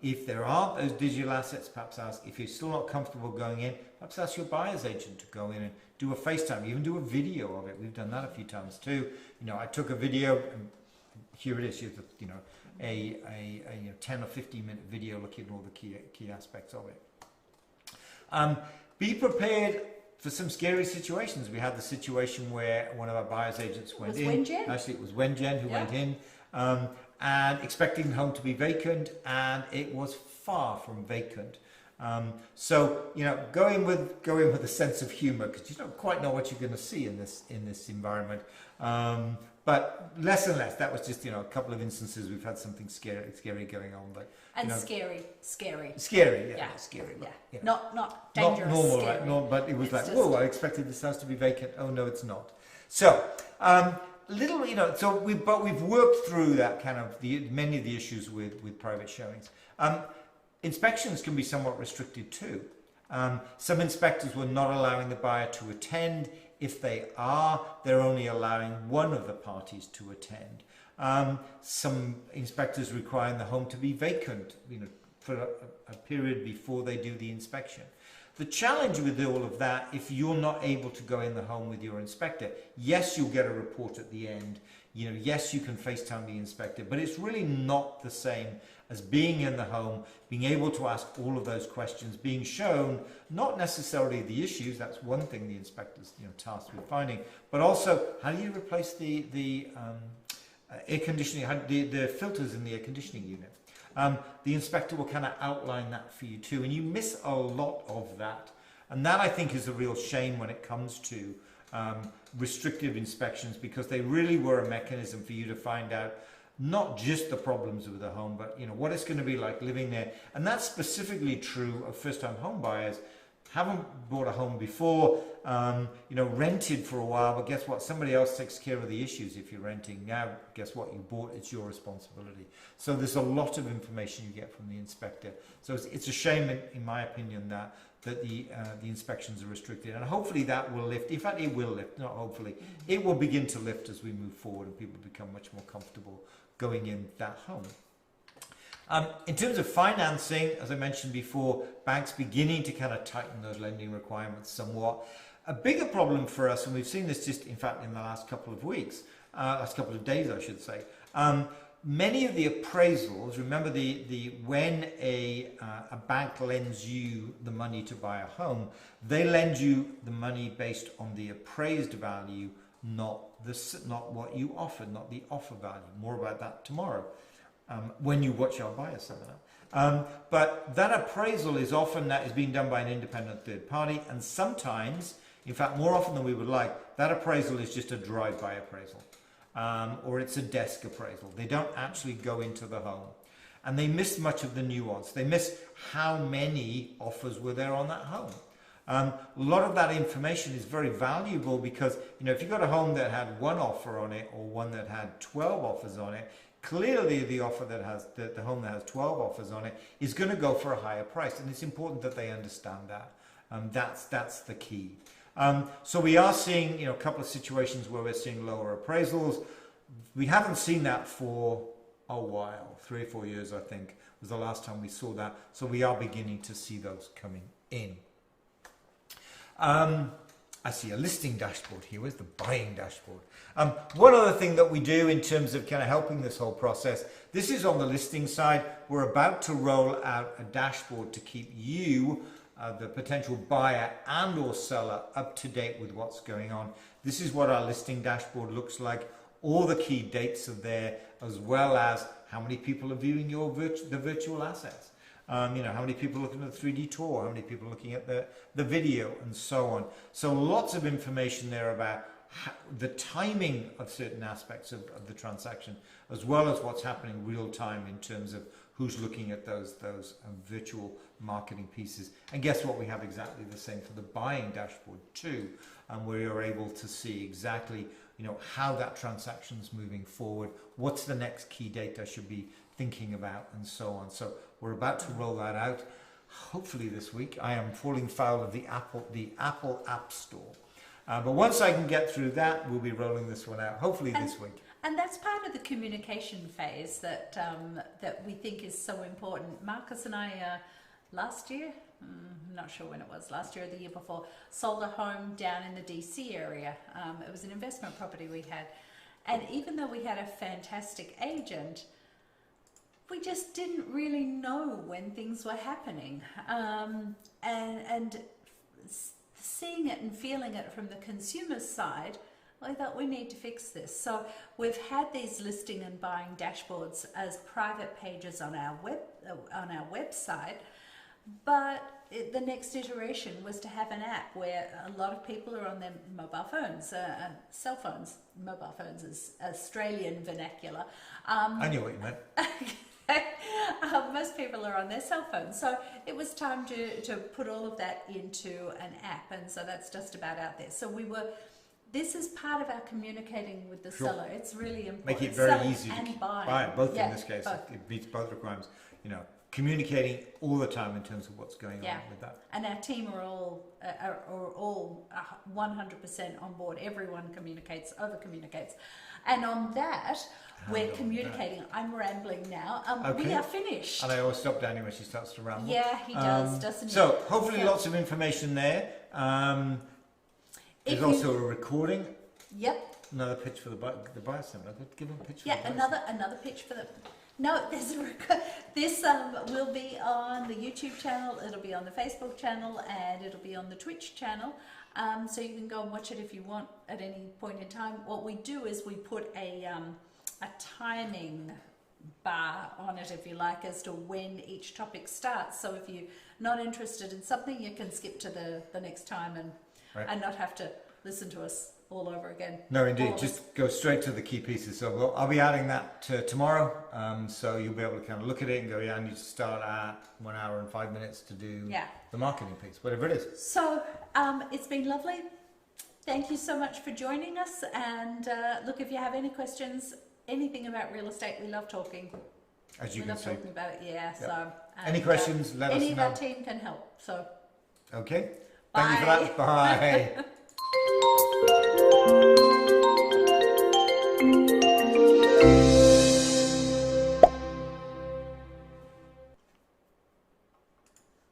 Speaker 2: If there aren't those digital assets, perhaps ask, if you're still not comfortable going in, perhaps ask your buyer's agent to go in and do a FaceTime, even do a video of it. We've done that a few times too. I took a video, and here it is, a 10 or 15 minute video looking at all the key aspects of it. Be prepared for some scary situations. We had the situation where one of our buyer's agents went in.
Speaker 1: Wenjen?
Speaker 2: Actually, it was Wenjen who went in, and expecting the home to be vacant, and it was far from vacant. So go in with a sense of humour, because you don't quite know what you're going to see in this environment. But less and less. That was just a couple of instances we've had something scary going on. But
Speaker 1: scary.
Speaker 2: Scary, yeah. Scary.
Speaker 1: Yeah.
Speaker 2: But,
Speaker 1: Not dangerous.
Speaker 2: Not normal,
Speaker 1: scary.
Speaker 2: right? No, but it was whoa! I expected this house to be vacant. Oh no, it's not. So we've worked through that kind of many of the issues with private showings. Inspections can be somewhat restricted too. Some inspectors were not allowing the buyer to attend. If they are, they're only allowing one of the parties to attend. Some inspectors requiring the home to be vacant, for a period before they do the inspection. The challenge with all of that, if you're not able to go in the home with your inspector, yes, you'll get a report at the end. Yes, you can FaceTime the inspector, but it's really not the same as being in the home, being able to ask all of those questions, being shown not necessarily the issues. That's one thing the inspector's tasked with finding, but also how do you replace the air conditioning, the filters in the air conditioning unit. The inspector will kind of outline that for you too, and you miss a lot of that. And that, I think, is a real shame when it comes to restrictive inspections, because they really were a mechanism for you to find out not just the problems with the home, but what it's going to be like living there. And that's specifically true of first-time home buyers. Haven't bought a home before, rented for a while, but guess what? Somebody else takes care of the issues if you're renting. Now, guess what? You bought, it's your responsibility. So there's a lot of information you get from the inspector. So it's a shame, in my opinion, that the inspections are restricted. And hopefully that will lift. In fact, it will lift, not hopefully. It will begin to lift as we move forward and people become much more comfortable going in that home. In terms of financing, as I mentioned before, banks beginning to kind of tighten those lending requirements somewhat. A bigger problem for us, and we've seen this just, in fact, in the last couple of weeks, last couple of days, I should say. Many of the appraisals, remember when a bank lends you the money to buy a home, they lend you the money based on the appraised value, not what you offered, not the offer value. More about that tomorrow. When you watch our buyer seminar. But that appraisal is often being done by an independent third party, and sometimes, in fact more often than we would like, that appraisal is just a drive-by appraisal, or it's a desk appraisal. They don't actually go into the home, and they miss much of the nuance. They miss how many offers were there on that home. A lot of that information is very valuable because if you've got a home that had one offer on it or one that had 12 offers on it, clearly the offer that has the home that has 12 offers on it is going to go for a higher price, and it's important that they understand that. That's the key. So we are seeing a couple of situations where we're seeing lower appraisals. We haven't seen that for a while. 3 or 4 years, I think, was the last time we saw that. So we are beginning to see those coming in. I see a listing dashboard here. Where's the buying dashboard? One other thing that we do in terms of kind of helping this whole process, this is on the listing side. We're about to roll out a dashboard to keep you, the potential buyer and or seller, up to date with what's going on. This is what our listing dashboard looks like. All the key dates are there, as well as how many people are viewing the virtual assets. How many people looking at the 3D tour, how many people looking at the video, and so on. So lots of information there about the timing of certain aspects of the transaction, as well as what's happening real time in terms of who's looking at those virtual marketing pieces. And guess what? We have exactly the same for the buying dashboard too, and we are able to see exactly how that transaction is moving forward, what's the next key date I should be thinking about, and so on. So we're about to roll that out, hopefully this week. I am falling foul of the Apple App Store. But once I can get through that, we'll be rolling this one out, hopefully this week.
Speaker 1: And that's part of the communication phase that we think is so important. Marcus and I, last year, I'm not sure when it was, last year or the year before, sold a home down in the DC area. It was an investment property we had. And even though we had a fantastic agent, we just didn't really know when things were happening. And seeing it and feeling it from the consumer's side, I thought we need to fix this. So we've had these listing and buying dashboards as private pages on our website, but the next iteration was to have an app where a lot of people are on their mobile phones, cell phones. Mobile phones is Australian vernacular.
Speaker 2: I knew what you meant.
Speaker 1: Most people are on their cell phones, so it was time to put all of that into an app, and so that's just about out there. So this is part of our communicating with the seller. It's really important.
Speaker 2: Make it very easy
Speaker 1: to
Speaker 2: buy, both in this case.
Speaker 1: Both.
Speaker 2: It meets both requirements. Communicating all the time in terms of what's going on with that.
Speaker 1: And our team are all 100% on board. Everyone communicates, over communicates, and on that. We're communicating. I'm rambling now.
Speaker 2: Okay.
Speaker 1: We are finished.
Speaker 2: And I always stop Danny when she starts to ramble.
Speaker 1: Yeah, he does, doesn't he?
Speaker 2: So hopefully lots of information there. There's also a recording.
Speaker 1: Yep.
Speaker 2: Another pitch for the buyer seminar. Give them a pitch for
Speaker 1: the another pitch for the... No, this will be on the YouTube channel, it'll be on the Facebook channel, and it'll be on the Twitch channel. So you can go and watch it if you want at any point in time. What we do is we put a timing bar on it, if you like, as to when each topic starts. So if you're not interested in something, you can skip to the next time and not have to listen to us all over again.
Speaker 2: No, indeed. Just go straight to the key pieces. So I'll be adding that tomorrow. So you'll be able to kind of look at it and go, I need to start at 1 hour and 5 minutes to do the marketing piece, whatever it is.
Speaker 1: So it's been lovely. Thank you so much for joining us. And look, if you have any questions, anything about real estate, we love talking.
Speaker 2: As you
Speaker 1: we
Speaker 2: can
Speaker 1: love
Speaker 2: see.
Speaker 1: talking about it, So
Speaker 2: any questions, let us know.
Speaker 1: Any of our team can help. So
Speaker 2: okay.
Speaker 1: bye.
Speaker 2: Thank you for that. Bye.